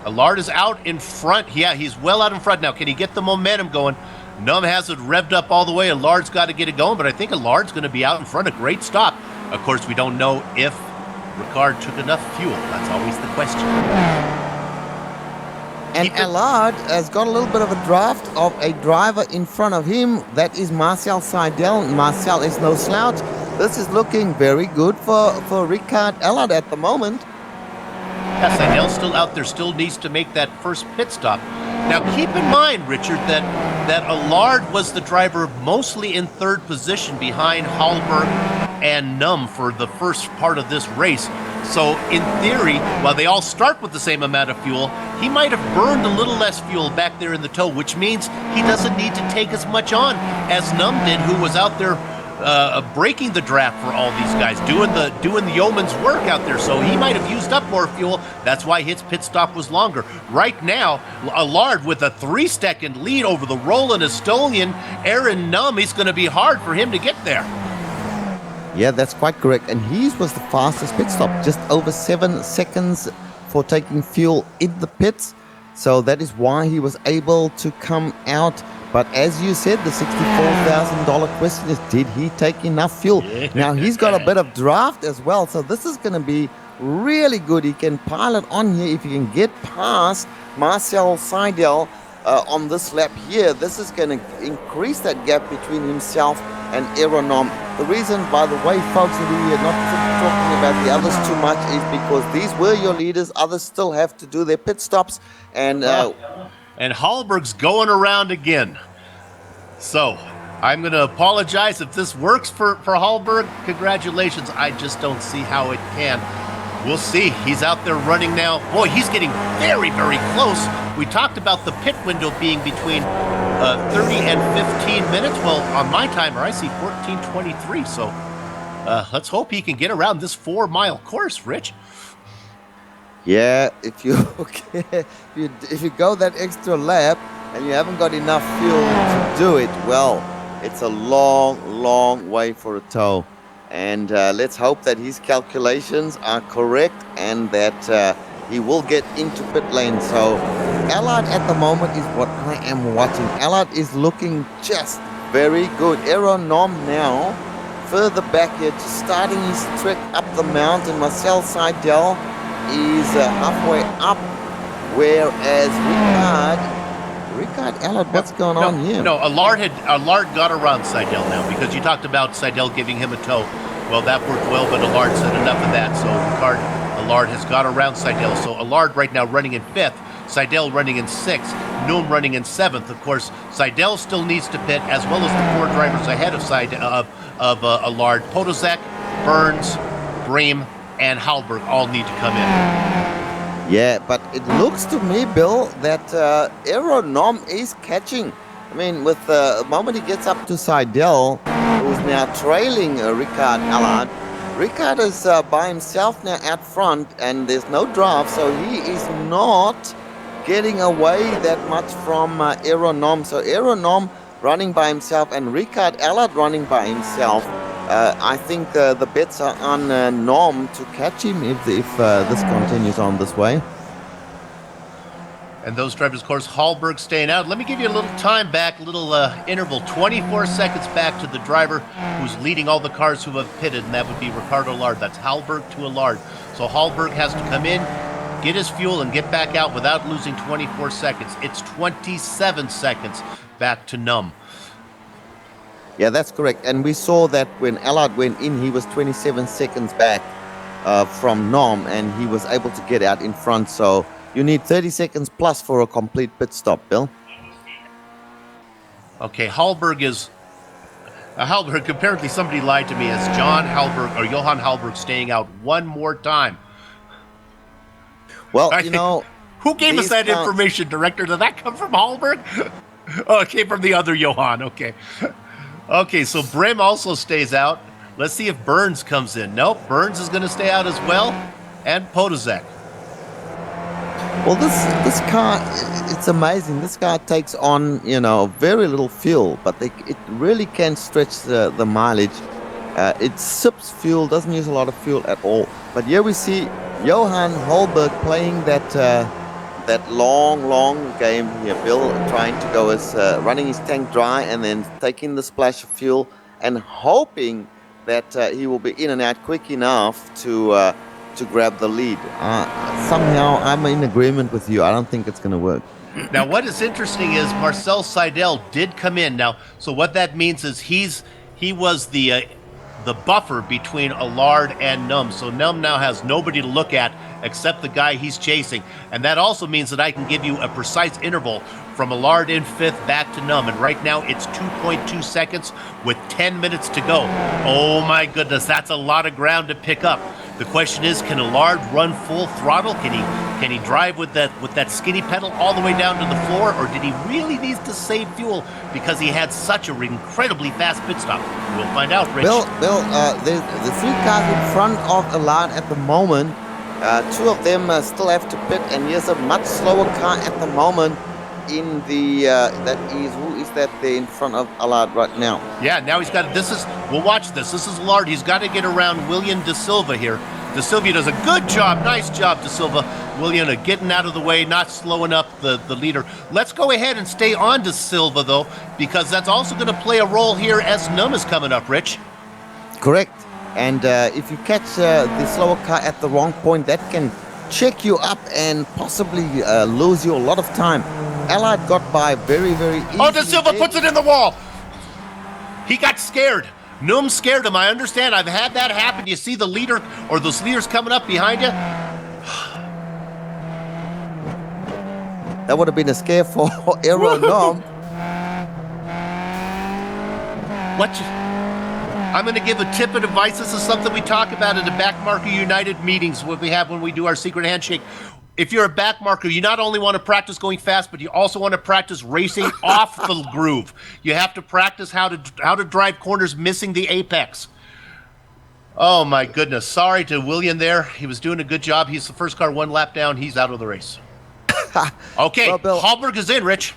[SPEAKER 4] Allard is out in front. Yeah, he's well out in front now. Can he get the momentum going? Num has it revved up all the way. Allard's got to get it going, but I think Allard's going to be out in front. A great stop. Of course, we don't know if Ricard took enough fuel. That's always the question.
[SPEAKER 3] And Allard has got a little bit of a draft of a driver in front of him. That is Marcel Seidel. Marcel is no slouch. This is looking very good for Ricard Allard at the moment.
[SPEAKER 4] Yeah, Seidel's still out there, still needs to make that first pit stop. Now, keep in mind, Richard, that Allard was the driver mostly in third position behind Holberg and Num for the first part of this race. So, in theory, while they all start with the same amount of fuel, he might have burned a little less fuel back there in the toe, which means he doesn't need to take as much on as Num did, who was out there breaking the draft for all these guys, doing the yeoman's work out there. So he might have used up more fuel. That's why his pit stop was longer. Right now, Allard with a 3-second lead over the Roland Estonian Aaron Num. It's going to be hard for him to get there.
[SPEAKER 3] Yeah, that's quite correct. And his was the fastest pit stop, just over 7 seconds for taking fuel in the pits. So that is why he was able to come out. But as you said, the $64,000 question is, did he take enough fuel? Now, he's got a bit of draft as well, so this is going to be really good. He can pile it on here. If he can get past Marcel Seidel on this lap here, this is going to increase that gap between himself and Aeronom. The reason, by the way, folks, that we are not talking about the others too much is because these were your leaders. Others still have to do their pit stops.
[SPEAKER 4] And Holberg's going around again. So, I'm going to apologize if this works for Holberg. Congratulations. I just don't see how it can. We'll see. He's out there running now. Boy, he's getting very, very close. We talked about the pit window being between 30 and 15 minutes. Well, on my timer, I see 14:23. So, let's hope he can get around this 4-mile course, Rich.
[SPEAKER 3] Yeah, if you go that extra lap and you haven't got enough fuel to do it, well, it's a long, long way for a tow. And let's hope that his calculations are correct and that he will get into pit lane. So Allard at the moment is what I am watching. Allard is looking just very good. Aeronom now further back here, just starting his trek up the mountain. Marcel Seidel is halfway up, whereas Ricard Allard, what's going on here?
[SPEAKER 4] No, Allard got around Seidel now, because you talked about Seidel giving him a tow. Well, that worked well, but Allard said enough of that. So Allard has got around Seidel. So Allard right now running in 5th, Seidel running in 6th, Noom running in 7th. Of course, Seidel still needs to pit, as well as the 4 drivers ahead of Allard. Podolzek, Burns, Bream, and Halberg all need to come in.
[SPEAKER 3] Yeah, but it looks to me, Bill, that Aeronom is catching I mean, with the moment he gets up to Seidel, who's now trailing Ricard Allard, Ricard is by himself now at front, and there's no draft, so he is not getting away that much from Aeronom. So Aeronom running by himself and Ricard Allard running by himself. I think the bets are on Nom to catch him if this continues on this way.
[SPEAKER 4] And those drivers, of course, Hallberg staying out. Let me give you a little time back, a little interval, 24 seconds back to the driver who's leading all the cars who have pitted, and that would be Ricardo Allard. That's Hallberg to Allard. So Hallberg has to come in, get his fuel, and get back out without losing 24 seconds. It's 27 seconds back to Num.
[SPEAKER 3] Yeah, that's correct. And we saw that when Allard went in, he was 27 seconds back from Nom, and he was able to get out in front. So you need 30 seconds plus for a complete pit stop, Bill.
[SPEAKER 4] Okay, Hallberg is... Hallberg, apparently somebody lied to me as John Hallberg, or Johan Hallberg, staying out one more time.
[SPEAKER 3] Well, you know...
[SPEAKER 4] Who gave us that information, Director? Did that come from Hallberg? Oh, it came from the other Johan, okay. Okay, so Brim also stays out. Let's see if Burns comes in. Nope, Burns is going to stay out as well, and Podozek.
[SPEAKER 3] Well, this car, it's amazing. This car takes on, very little fuel, but it really can stretch the mileage. It sips fuel, doesn't use a lot of fuel at all. But here we see Johan Hallberg playing that long game here. Bill trying to go running his tank dry and then taking the splash of fuel and hoping that he will be in and out quick enough to grab the lead. Somehow I'm in agreement with you. I don't think it's going to work.
[SPEAKER 4] Now, what is interesting is Marcel Seidel did come in. Now, so what that means is he was the buffer between Allard and Num. So Num now has nobody to look at except the guy he's chasing. And that also means that I can give you a precise interval from Allard in fifth back to Num. And right now it's 2.2 seconds with 10 minutes to go. Oh my goodness, that's a lot of ground to pick up. The question is, can Allard run full throttle? Can he drive with that skinny pedal all the way down to the floor, or did he really need to save fuel because he had such an incredibly fast pit stop? We'll find out, Rich.
[SPEAKER 3] Bill, the three cars in front of Allard at the moment, two of them still have to pit, and here's a much slower car at the moment in the who is that there in front of Allard right now?
[SPEAKER 4] Yeah, now he's got we'll watch this. This is Allard. He's got to get around William De Silva here. De Silva does a good job. Nice job, De Silva. William getting out of the way, not slowing up the leader. Let's go ahead and stay on De Silva, though, because that's also going to play a role here as Num is coming up, Rich.
[SPEAKER 3] Correct. And if you catch the slower car at the wrong point, that can check you up and possibly lose you a lot of time. Allard got by very, very easily.
[SPEAKER 4] Oh, De Silva puts it in the wall. He got scared. Num scared him. I understand. I've had that happen. You see the leader or those leaders coming up behind you?
[SPEAKER 3] That would have been a scare for Aeronom.
[SPEAKER 4] I'm going to give a tip of advice. This is something we talk about at the Backmarker United meetings what we have when we do our secret handshake. If you're a backmarker, you not only want to practice going fast, but you also want to practice racing off the groove. You have to practice how to drive corners missing the apex. Oh, my goodness. Sorry to William there. He was doing a good job. He's the first car one lap down. He's out of the race. Okay, well, Bill, Hallberg is in, Rich.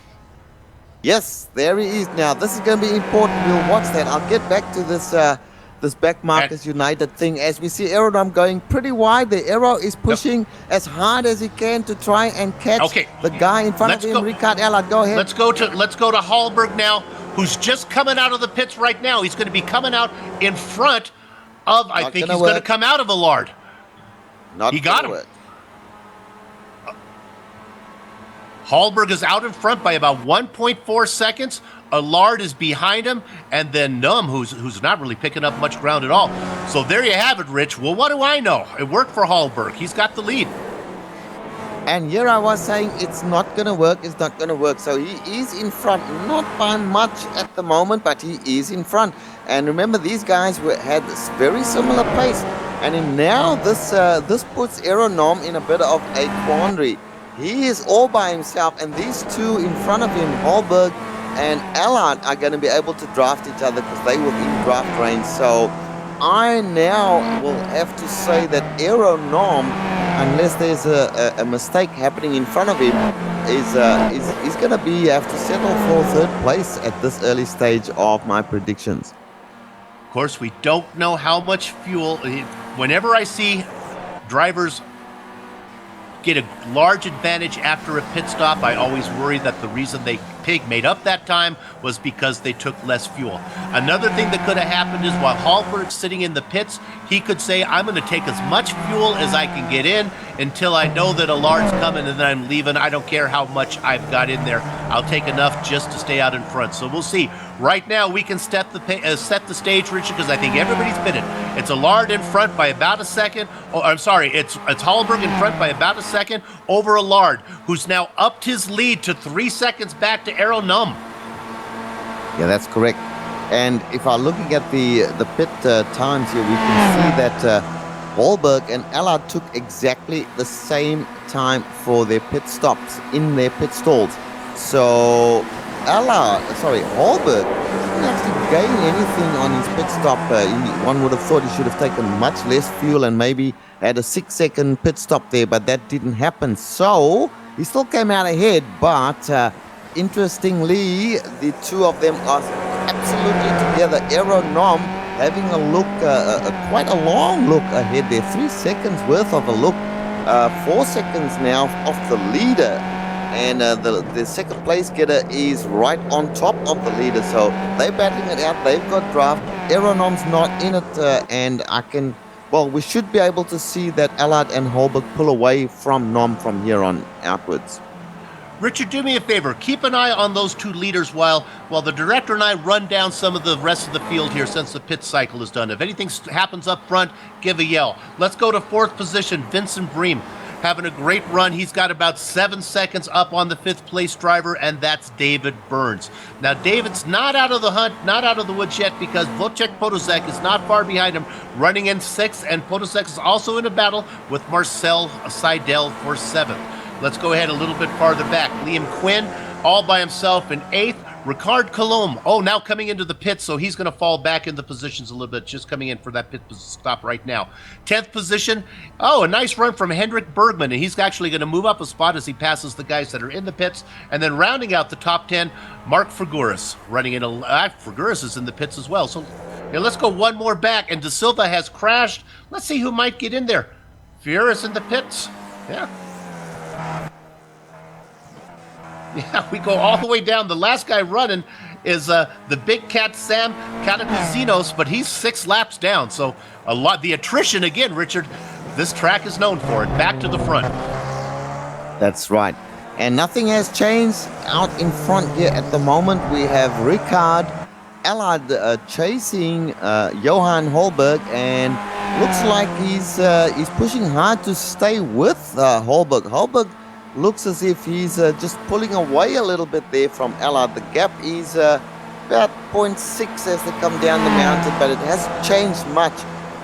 [SPEAKER 3] Yes, there he is now. This is going to be important. We'll watch that. I'll get back to this Backmarkers United thing. As we see Aerodom going pretty wide. The Aero is pushing as hard as he can to try and catch the guy in front of him, Ricard Allard. Go ahead.
[SPEAKER 4] Let's go to Hallberg now, who's just coming out of the pits right now. He's going to be coming out in front of, I think he's going to come out of Allard. He got him. Hallberg is out in front by about 1.4 seconds. Allard is behind him, and then Num, who's not really picking up much ground at all. So there you have it, Rich. Well, what do I know? It worked for Hallberg. He's got the lead.
[SPEAKER 3] And here I was saying it's not going to work. It's not going to work. So he is in front, not by much at the moment, but he is in front. And remember, these guys had this very similar pace. And now this puts Aeronom in a bit of a quandary. He is all by himself, and these two in front of him, Hallberg and Allard are going to be able to draft each other because they were in draft range. So I now will have to say that Aeronom, unless there's a mistake happening in front of him, is going to have to settle for third place at this early stage of my predictions.
[SPEAKER 4] Of course, we don't know how much fuel. Whenever I see drivers get a large advantage after a pit stop, I always worry that the reason they made up that time was because they took less fuel. Another thing that could have happened is while Hallberg's sitting in the pits, he could say, I'm going to take as much fuel as I can get in until I know that a large's coming and then I'm leaving. I don't care how much I've got in there. I'll take enough just to stay out in front. So we'll see. Right now, we can set the stage, Richard, because I think everybody's been it. It's Allard in front by about a second. Oh, I'm sorry, it's Hallberg in front by about a second over Allard, who's now upped his lead to 3 seconds back to Aeronom.
[SPEAKER 3] Yeah, that's correct. And if I'm looking at the pit times here, we can see that Hallberg and Allard took exactly the same time for their pit stops in their pit stalls. So Hallberg didn't actually gain anything on his pit stop. One would have thought he should have taken much less fuel and maybe had a 6-second pit stop there, but that didn't happen. So he still came out ahead, but interestingly, the two of them are absolutely together. Aeronom having a look, quite a long look ahead there. 3 seconds worth of a look. 4 seconds now off the leader. And the second place getter is right on top of the leader. So they're battling it out. They've got draft. Aeronom's not in it. And we should be able to see that Allard and Hallberg pull away from Nom from here on outwards.
[SPEAKER 4] Richard, do me a favor. Keep an eye on those two leaders while the director and I run down some of the rest of the field here since the pit cycle is done. If anything happens up front, give a yell. Let's go to fourth position. Vincent Bream having a great run. He's got about 7 seconds up on the fifth place driver, and that's David Burns. Now, David's not out of the hunt, not out of the woods yet, because Wojciech Podolski is not far behind him, running in sixth, and Podolski is also in a battle with Marcel Seidel for seventh. Let's go ahead a little bit farther back. Liam Quinn, all by himself in eighth. Ricard Colomb, now coming into the pit, so he's going to fall back in the positions a little bit, just coming in for that pit stop right now. 10th position, a nice run from Hendrik Bergman, and he's actually going to move up a spot as he passes the guys that are in the pits. And then rounding out the top 10, Mark Friguris, running in Friguris is in the pits as well. So let's go one more back, and De Silva has crashed. Let's see who might get in there. Figueres in the pits, Yeah, we go all the way down. The last guy running is the big cat Sam Katakuzinos, but he's 6 laps down. So the attrition again, Richard, this track is known for it. Back to the front.
[SPEAKER 3] That's right. And nothing has changed out in front here at the moment. We have Ricard Allard chasing Johan Hallberg, and looks like he's pushing hard to stay with Hallberg. Hallberg looks as if he's just pulling away a little bit there from Allard. The gap is about 0.6 as they come down the mountain, but it hasn't changed much.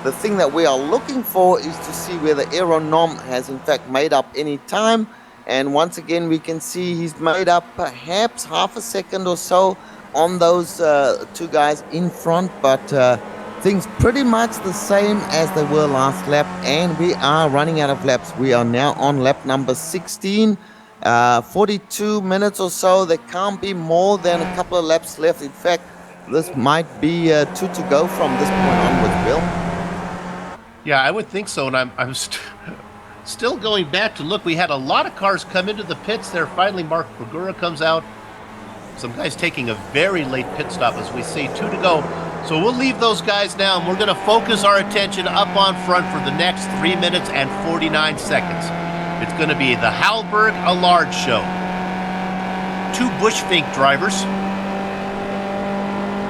[SPEAKER 3] The thing that we are looking for is to see whether Aeronom has in fact made up any time. And once again, we can see he's made up perhaps half a second or so on those two guys in front, but things pretty much the same as they were last lap, and we are running out of laps. We are now on lap number 16, 42 minutes or so. There can't be more than a couple of laps left. In fact, this might be 2 to go from this point onwards, Bill.
[SPEAKER 4] Yeah, I would think so, and I'm still going back to look. We had a lot of cars come into the pits there. Finally, Mark Figura comes out. Some guys taking a very late pit stop, as we say, 2 to go. So we'll leave those guys now, and we're going to focus our attention up on front for the next 3 minutes and 49 seconds. It's going to be the Hallberg Allard show. 2 Bushfink drivers.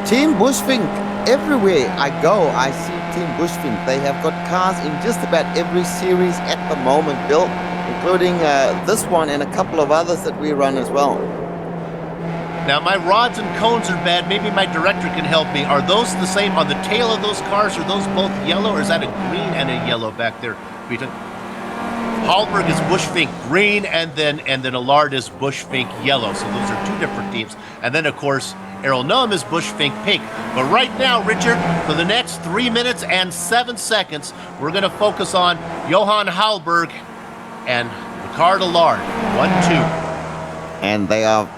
[SPEAKER 3] Team Bushfink. Everywhere I go, I see Team Bushfink. They have got cars in just about every series at the moment, Bill, including this one and a couple of others that we run as well.
[SPEAKER 4] Now, my rods and cones are bad. Maybe my director can help me. Are those the same on the tail of those cars? Are those both yellow, or is that a green and a yellow back there, Vita? Hallberg is Bushfink green, and then Allard is Bushfink yellow. So those are two different teams. And then, of course, Errol Num is Bushfink pink. But right now, Richard, for the next 3 minutes and 7 seconds, we're going to focus on Johan Hallberg and Ricard Allard. 1-2.
[SPEAKER 3] And they are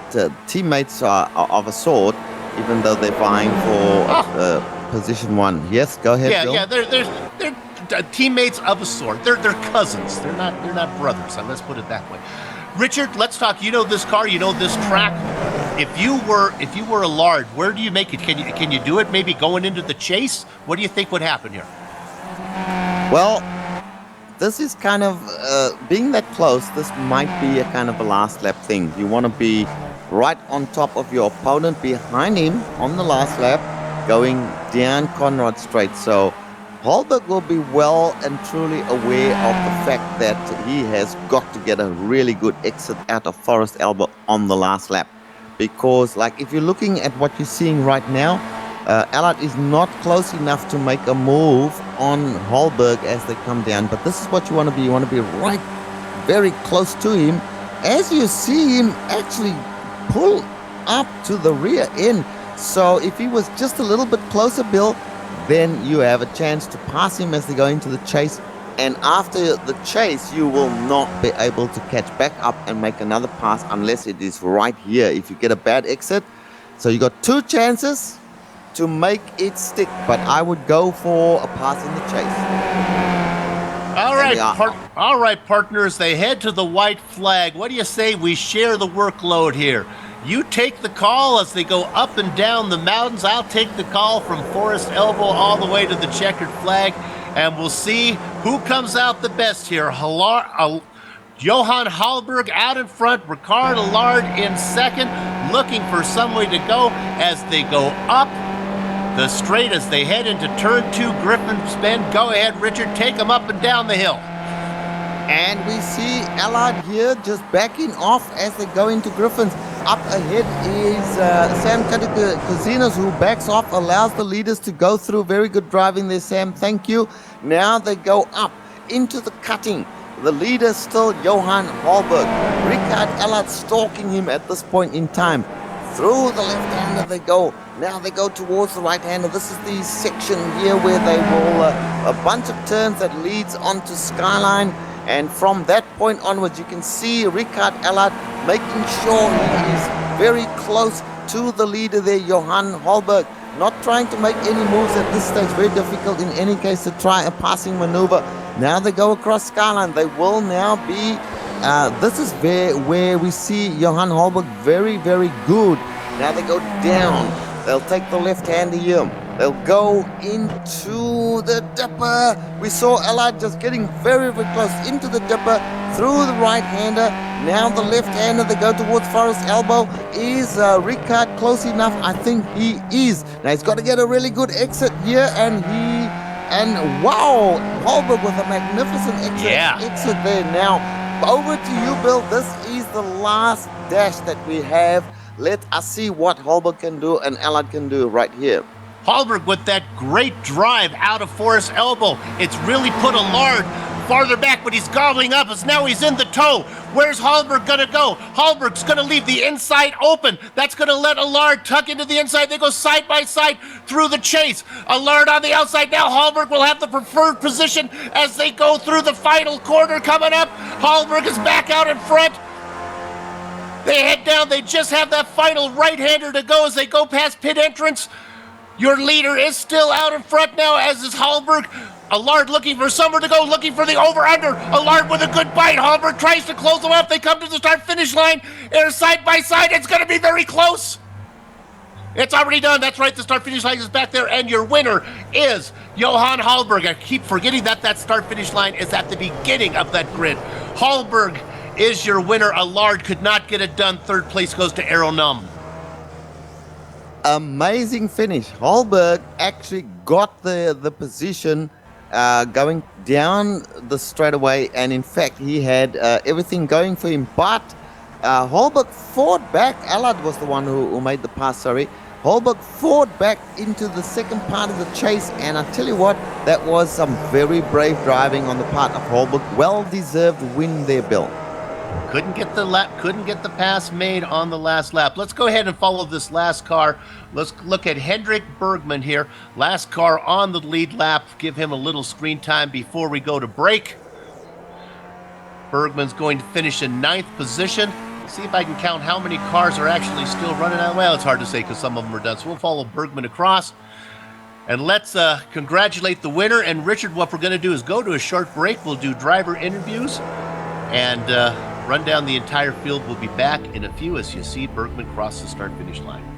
[SPEAKER 3] teammates of a sort, even though they're vying for position 1. Yes, go ahead, Bill.
[SPEAKER 4] Yeah, they're teammates of a sort. They're cousins. They're not brothers. Let's put it that way. Richard, let's talk. You know this car. You know this track. If you were Allard, where do you make it? Can you do it? Maybe going into the chase. What do you think would happen here?
[SPEAKER 3] Well, this is kind of being that close. This might be a kind of a last lap thing. You want to be right on top of your opponent, behind him on the last lap, going down Conrad Straight. So Hallberg will be well and truly aware of the fact that he has got to get a really good exit out of Forest Elbow on the last lap. Because, like, if you're looking at what you're seeing right now, Allard is not close enough to make a move on Hallberg as they come down. But this is what you want to be. You want to be right very close to him as you see him actually pull up to the rear end. So if he was just a little bit closer, Bill, then you have a chance to pass him as they go into the chase. And after the chase, you will not be able to catch back up and make another pass unless it is right here. If you get a bad exit, so you got 2 chances to make it stick. But I would go for a pass in the chase.
[SPEAKER 4] All right, partners. They head to the white flag. What do you say we share the workload here? You take the call as they go up and down the mountains. I'll take the call from Forest Elbow all the way to the checkered flag, and we'll see who comes out the best here. Johan Hallberg out in front, Ricard Allard in second, looking for some way to go as they go up the straight as they head into turn 2 Griffin's Bend. Go ahead, Richard, take them up and down the hill.
[SPEAKER 3] And we see Allard here just backing off as they go into Griffin's. Up ahead is Sam Casinos, who backs off, allows the leaders to go through. Very good driving there, Sam. Thank you. Now they go up into the cutting. The leader still Johan Hallberg. Ricard Allard stalking him at this point in time. Through the left-hander they go. Now they go towards the right-hander. This is the section here where they roll a bunch of turns that leads onto Skyline. And from that point onwards, you can see Ricard Allard making sure he is very close to the leader there, Johan Hallberg. Not trying to make any moves at this stage. Very difficult in any case to try a passing maneuver. Now they go across Skyline. They will now be... this is where we see Johan Hallberg very, very good. Now they go down. They'll take the left-hander here. They'll go into the dipper. We saw Allard just getting very, very close into the dipper through the right-hander. Now the left-hander, they go towards Forest Elbow. Is Ricard close enough? I think he is. Now he's got to get a really good exit here, and wow, Hallberg with a magnificent exit there. Now over to you, Bill. This is the last dash that we have. Let us see what Hallberg can do and Allard can do right here.
[SPEAKER 4] Hallberg with that great drive out of Forest Elbow. It's really put Allard farther back, but he's gobbling up as now he's in the toe. Where's Hallberg going to go? Hallberg's going to leave the inside open. That's going to let Allard tuck into the inside. They go side by side through the chase. Allard on the outside now. Hallberg will have the preferred position as they go through the final quarter coming up. Hallberg is back out in front. They head down. They just have that final right-hander to go as they go past pit entrance. Your leader is still out in front now, as is Hallberg. Allard looking for somewhere to go, looking for the over-under. Allard with a good bite. Hallberg tries to close them up. They come to the start-finish line. They're side by side. It's going to be very close. It's already done. That's right. The start-finish line is back there, and your winner is Johan Hallberg. I keep forgetting that start-finish line is at the beginning of that grid. Hallberg is your winner. Allard could not get it done. Third place goes to Errol Num.
[SPEAKER 3] Amazing finish. Hallberg actually got the position going down the straightaway, and in fact he had everything going for him, but Hallberg fought back. Allard was the one who made the pass, sorry. Holbrook fought back into the second part of the chase, and I tell you what, that was some very brave driving on the part of Holbrook. Well-deserved win there, Bill.
[SPEAKER 4] Couldn't get the pass made on the last lap. Let's go ahead and follow this last car. Let's look at Hendrik Bergman here. Last car on the lead lap. Give him a little screen time before we go to break. Bergman's going to finish in 9th position. See if I can count how many cars are actually still running out. Well, it's hard to say because some of them are done. So we'll follow Bergman across. And let's congratulate the winner. And Richard, what we're going to do is go to a short break. We'll do driver interviews and run down the entire field. We'll be back in a few as you see Bergman cross the start-finish line.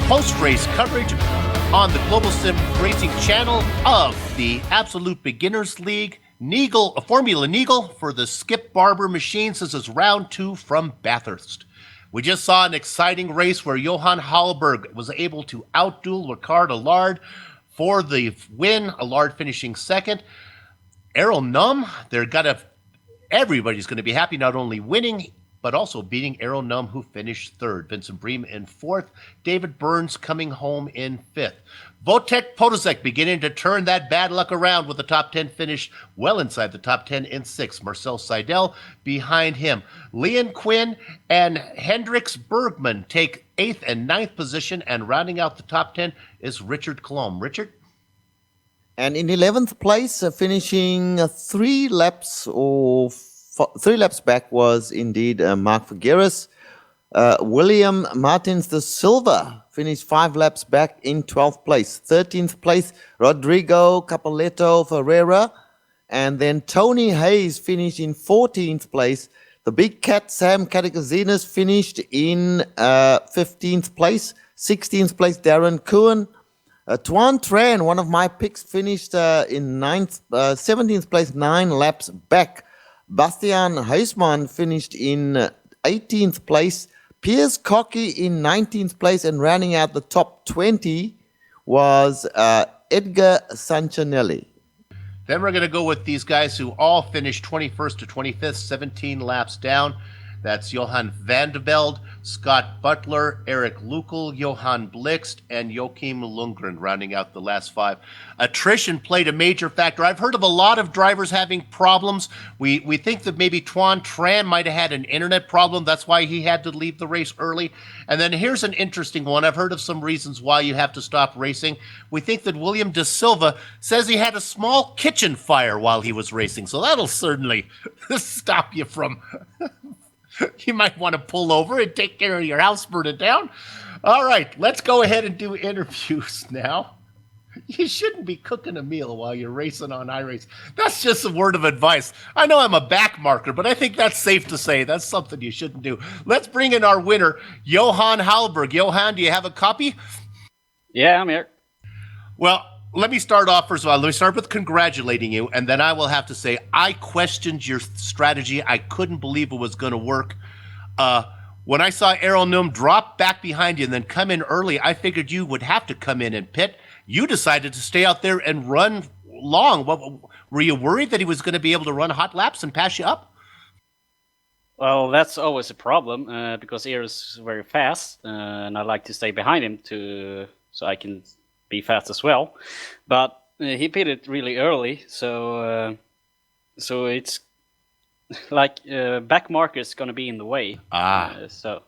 [SPEAKER 4] post-race coverage on the Global Sim Racing channel of the Absolute Beginners League. Neagle, Formula Neagle for the Skip Barber machines. This is round 2 from Bathurst. We just saw an exciting race where Johan Hallberg was able to outduel Ricard Allard for the win, Allard finishing second. Errol Num, everybody's going to be happy not only winning, but also beating Errol Num, who finished third. Vincent Bream in fourth. David Burns coming home in fifth. Wojtek Podolski beginning to turn that bad luck around with the top 10 finish well inside the top 10 in sixth. Marcel Seidel behind him. Leon Quinn and Hendrix Bergman take 8th and 9th position, and rounding out the top 10 is Richard Colomb. Richard?
[SPEAKER 3] And in 11th place, finishing 3 laps back was indeed Mark Figueres. William Martins de Silva finished 5 laps back in 12th place. 13th place, Rodrigo Capoleto Ferreira. And then Tony Hayes finished in 14th place. The big cat, Sam Catechizines, finished in 15th place. 16th place, Darren Cohen. Tuan Tran, one of my picks, finished in 17th place, 9 laps back. Bastian Huisman finished in 18th place. Piers Cocky in 19th place, and rounding out the top 20 was Edgar Sanchinelli.
[SPEAKER 4] Then we're going to go with these guys who all finished 21st to 25th, 17 laps down. That's Johan Vandeveld, Scott Butler, Eric Lukel, Johan Blixt, and Joachim Lundgren rounding out the last 5. Attrition played a major factor. I've heard of a lot of drivers having problems. We think that maybe Tuan Tran might have had an internet problem. That's why he had to leave the race early. And then here's an interesting one. I've heard of some reasons why you have to stop racing. We think that William De Silva says he had a small kitchen fire while he was racing. So that'll certainly stop you from... You might want to pull over and take care of your house burning down. All right, let's go ahead and do interviews now. You shouldn't be cooking a meal while you're racing on iRace. That's just a word of advice. I know I'm a back marker, but I think that's safe to say. That's something you shouldn't do. Let's bring in our winner, Johan Hallberg. Johan, do you have a copy?
[SPEAKER 5] Yeah, I'm here.
[SPEAKER 4] Well, let me start off, first of all, let me start with congratulating you, and then I will have to say I questioned your strategy. I couldn't believe it was going to work. When I saw Errol Num drop back behind you and then come in early, I figured you would have to come in and pit. You decided to stay out there and run long. Were you worried that he was going to be able to run hot laps and pass you up?
[SPEAKER 5] Well, that's always a problem because Errol's very fast, and I like to stay behind him so I can be fast as well. But he pitted really early, so it's like back marker is going to be in the way.
[SPEAKER 4] So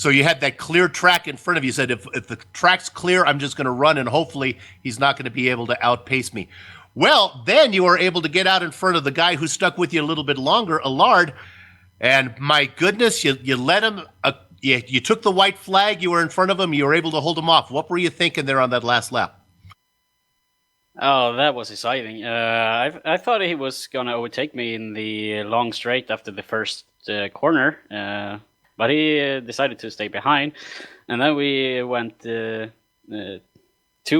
[SPEAKER 4] you had that clear track in front of you. You said, if the track's clear, I'm just going to run, and hopefully he's not going to be able to outpace me. Well, then you were able to get out in front of the guy who stuck with you a little bit longer, Allard, and my goodness, you let him... You took the white flag, you were in front of him, you were able to hold him off. What were you thinking there on that last lap?
[SPEAKER 5] Oh, that was exciting. I thought he was going to overtake me in the long straight after the first corner, but he decided to stay behind. And then we went too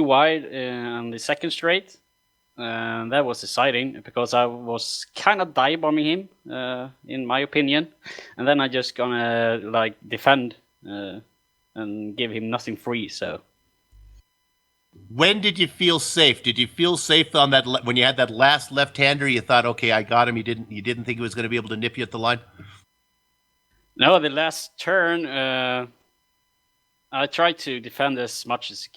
[SPEAKER 5] wide on the second straight. That was exciting because I was kind of dive bombing him, in my opinion, and then I just gonna defend and give him nothing free. So,
[SPEAKER 4] when did you feel safe? Did you feel safe on that when you had that last left-hander? You thought, okay, I got him. You didn't think he was going to be able to nip you at the line?
[SPEAKER 5] No, the last turn, I tried to defend as much as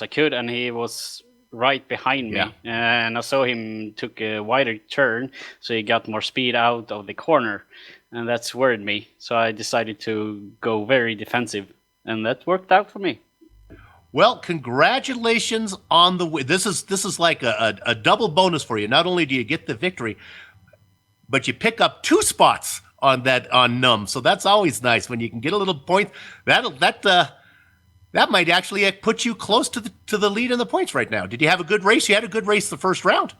[SPEAKER 5] I could, and he was right behind me, and I saw him took a wider turn, so he got more speed out of the corner, and that's worried me. So I decided to go very defensive, and that worked out for me.
[SPEAKER 4] Well, congratulations on the win. This is like a double bonus for you. Not only do you get the victory, but you pick up 2 spots on Num. So that's always nice when you can get a little point. That might actually put you close to the lead in the points right now. Did you have a good race? You had a good race the first round.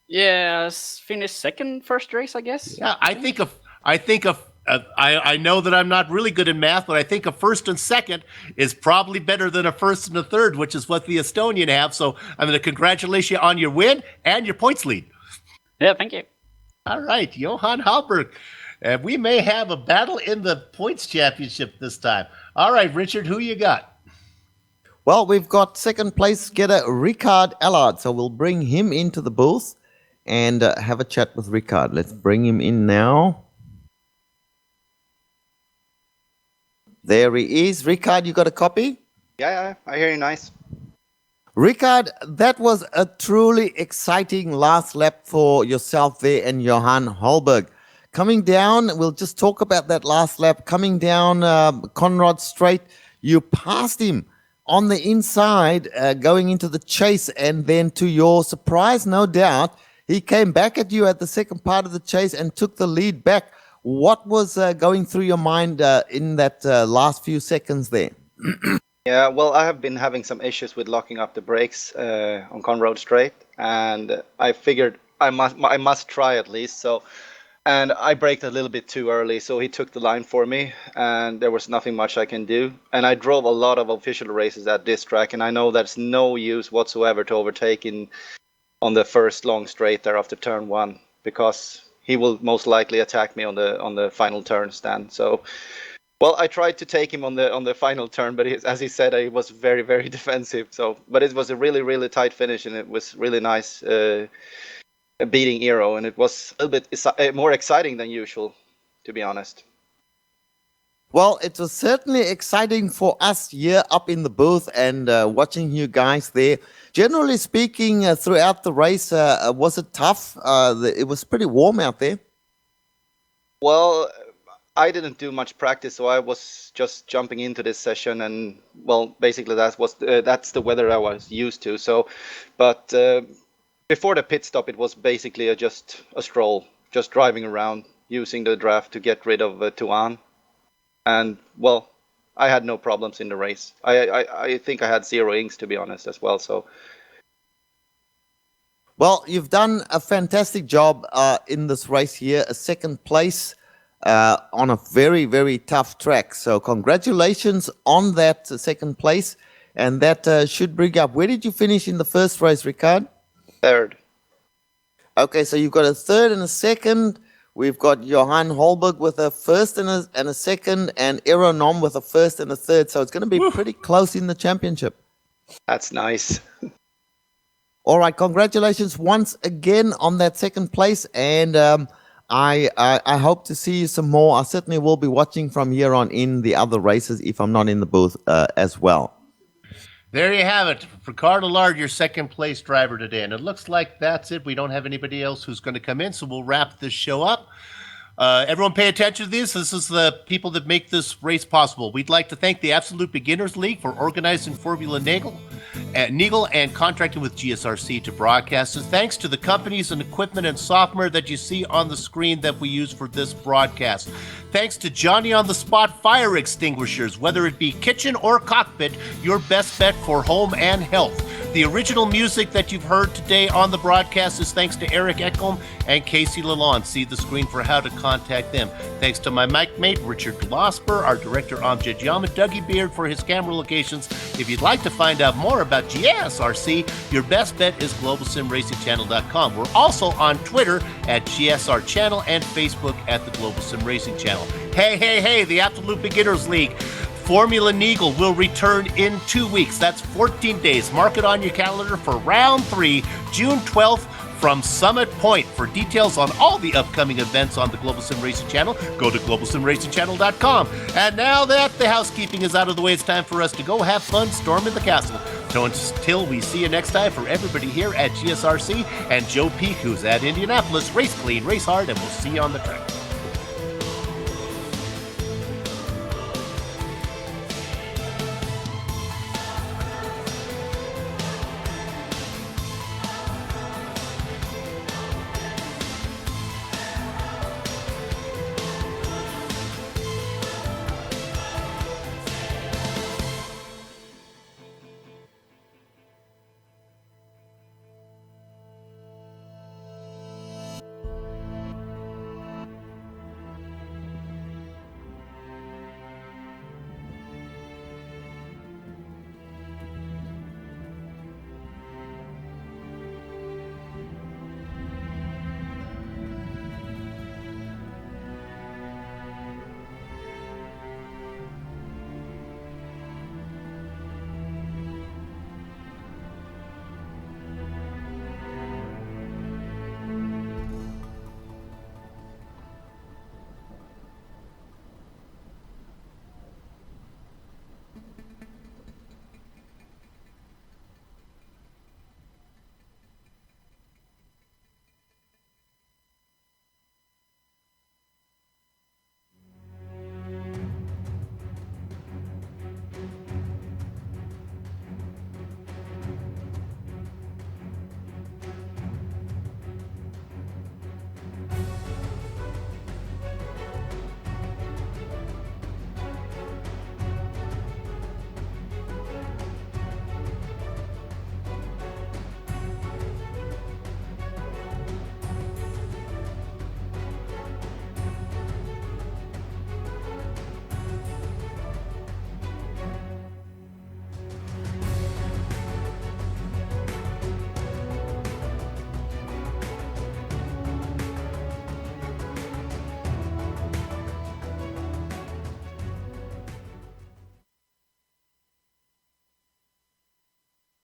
[SPEAKER 5] Yeah, finished second first race, I guess.
[SPEAKER 4] Yeah, I think I know that I'm not really good in math, but I think a first and second is probably better than a first and a third, which is what the Estonian have. So I'm going to congratulate you on your win and your points lead.
[SPEAKER 5] Yeah, thank you.
[SPEAKER 4] All right, Johan Halberg. We may have a battle in the points championship this time. All right, Richard, who you got?
[SPEAKER 3] Well, we've got second place getter Ricard Allard, so we'll bring him into the booth and have a chat with Ricard. Let's bring him in now. There he is. Ricard, you got a copy?
[SPEAKER 6] Yeah, I hear you nice.
[SPEAKER 3] Ricard, that was a truly exciting last lap for yourself there and Johan Holberg. Coming down, we'll just talk about that last lap. Coming down Conrad Straight, you passed him on the inside going into the chase, and then to your surprise, no doubt, he came back at you at the second part of the chase and took the lead back. What was going through your mind in that last few seconds there?
[SPEAKER 6] Yeah, well, I have been having some issues with locking up the brakes on Conrad Straight, and I figured I must try at least. So, and I braked a little bit too early, so he took the line for me, and there was nothing much I can do. And I drove a lot of official races at this track, and I know there's no use whatsoever to overtake on the first long straight there after turn one, because he will most likely attack me on the final turn stand. So, well, I tried to take him on the final turn, but as he said, he was very, very defensive. So, but it was a really, really tight finish, and it was really nice beating Eero, and it was a little bit more exciting than usual, to be honest.
[SPEAKER 3] Well, it was certainly exciting for us here up in the booth and watching you guys there. Generally speaking, throughout the race, was it tough? It was pretty warm out there.
[SPEAKER 6] Well, I didn't do much practice, so I was just jumping into this session, and well, basically that's the weather I was used to. So, but before the pit stop, it was basically just a stroll, just driving around, using the draft to get rid of Tuan. And well, I had no problems in the race. I think I had 0 inks, to be honest, as well. So,
[SPEAKER 3] well, you've done a fantastic job in this race here, a second place on a very, very tough track. So congratulations on that second place, and that should bring up. Where did you finish in the first race, Ricard?
[SPEAKER 6] Third.
[SPEAKER 3] Okay, so you've got a third and a second. We've got Johan Holberg with a first and a second, and Eero Nom with a first and a third. So it's going to be pretty close in the championship.
[SPEAKER 6] That's nice.
[SPEAKER 3] All right, congratulations once again on that second place, and I hope to see you some more. I certainly will be watching from here on in the other races if I'm not in the booth as well.
[SPEAKER 4] There you have it. Ricard Allard, your second place driver today. And it looks like that's it. We don't have anybody else who's going to come in, so we'll wrap this show up. Everyone pay attention to this. This is the people that make this race possible. We'd like to thank the Absolute Beginners League for organizing Formula Neagle and contracting with GSRC to broadcast it. Thanks to the companies and equipment and software that you see on the screen that we use for this broadcast. Thanks to Johnny on the Spot Fire Extinguishers, whether it be kitchen or cockpit, your best bet for home and health. The original music that you've heard today on the broadcast is thanks to Eric Ekholm and Casey Lalonde. See the screen for how to contact them. Thanks to my mic mate, Richard Glosper, our director, Amjad Yam, and Dougie Beard for his camera locations. If you'd like to find out more about GSRC, your best bet is GlobalSimRacingChannel.com. We're also on Twitter at GSR Channel and Facebook at the Global Sim Racing Channel. Hey, the Absolute Beginners League. Formula Neagle will return in 2 weeks. That's 14 days. Mark it on your calendar for round 3, June 12th from Summit Point. For details on all the upcoming events on the Global Sim Racing Channel, go to GlobalSimRacingChannel.com. And now that the housekeeping is out of the way, it's time for us to go have fun storming the castle. So until we see you next time, for everybody here at GSRC and Joe Peak, who's at Indianapolis, race clean, race hard, and we'll see you on the track.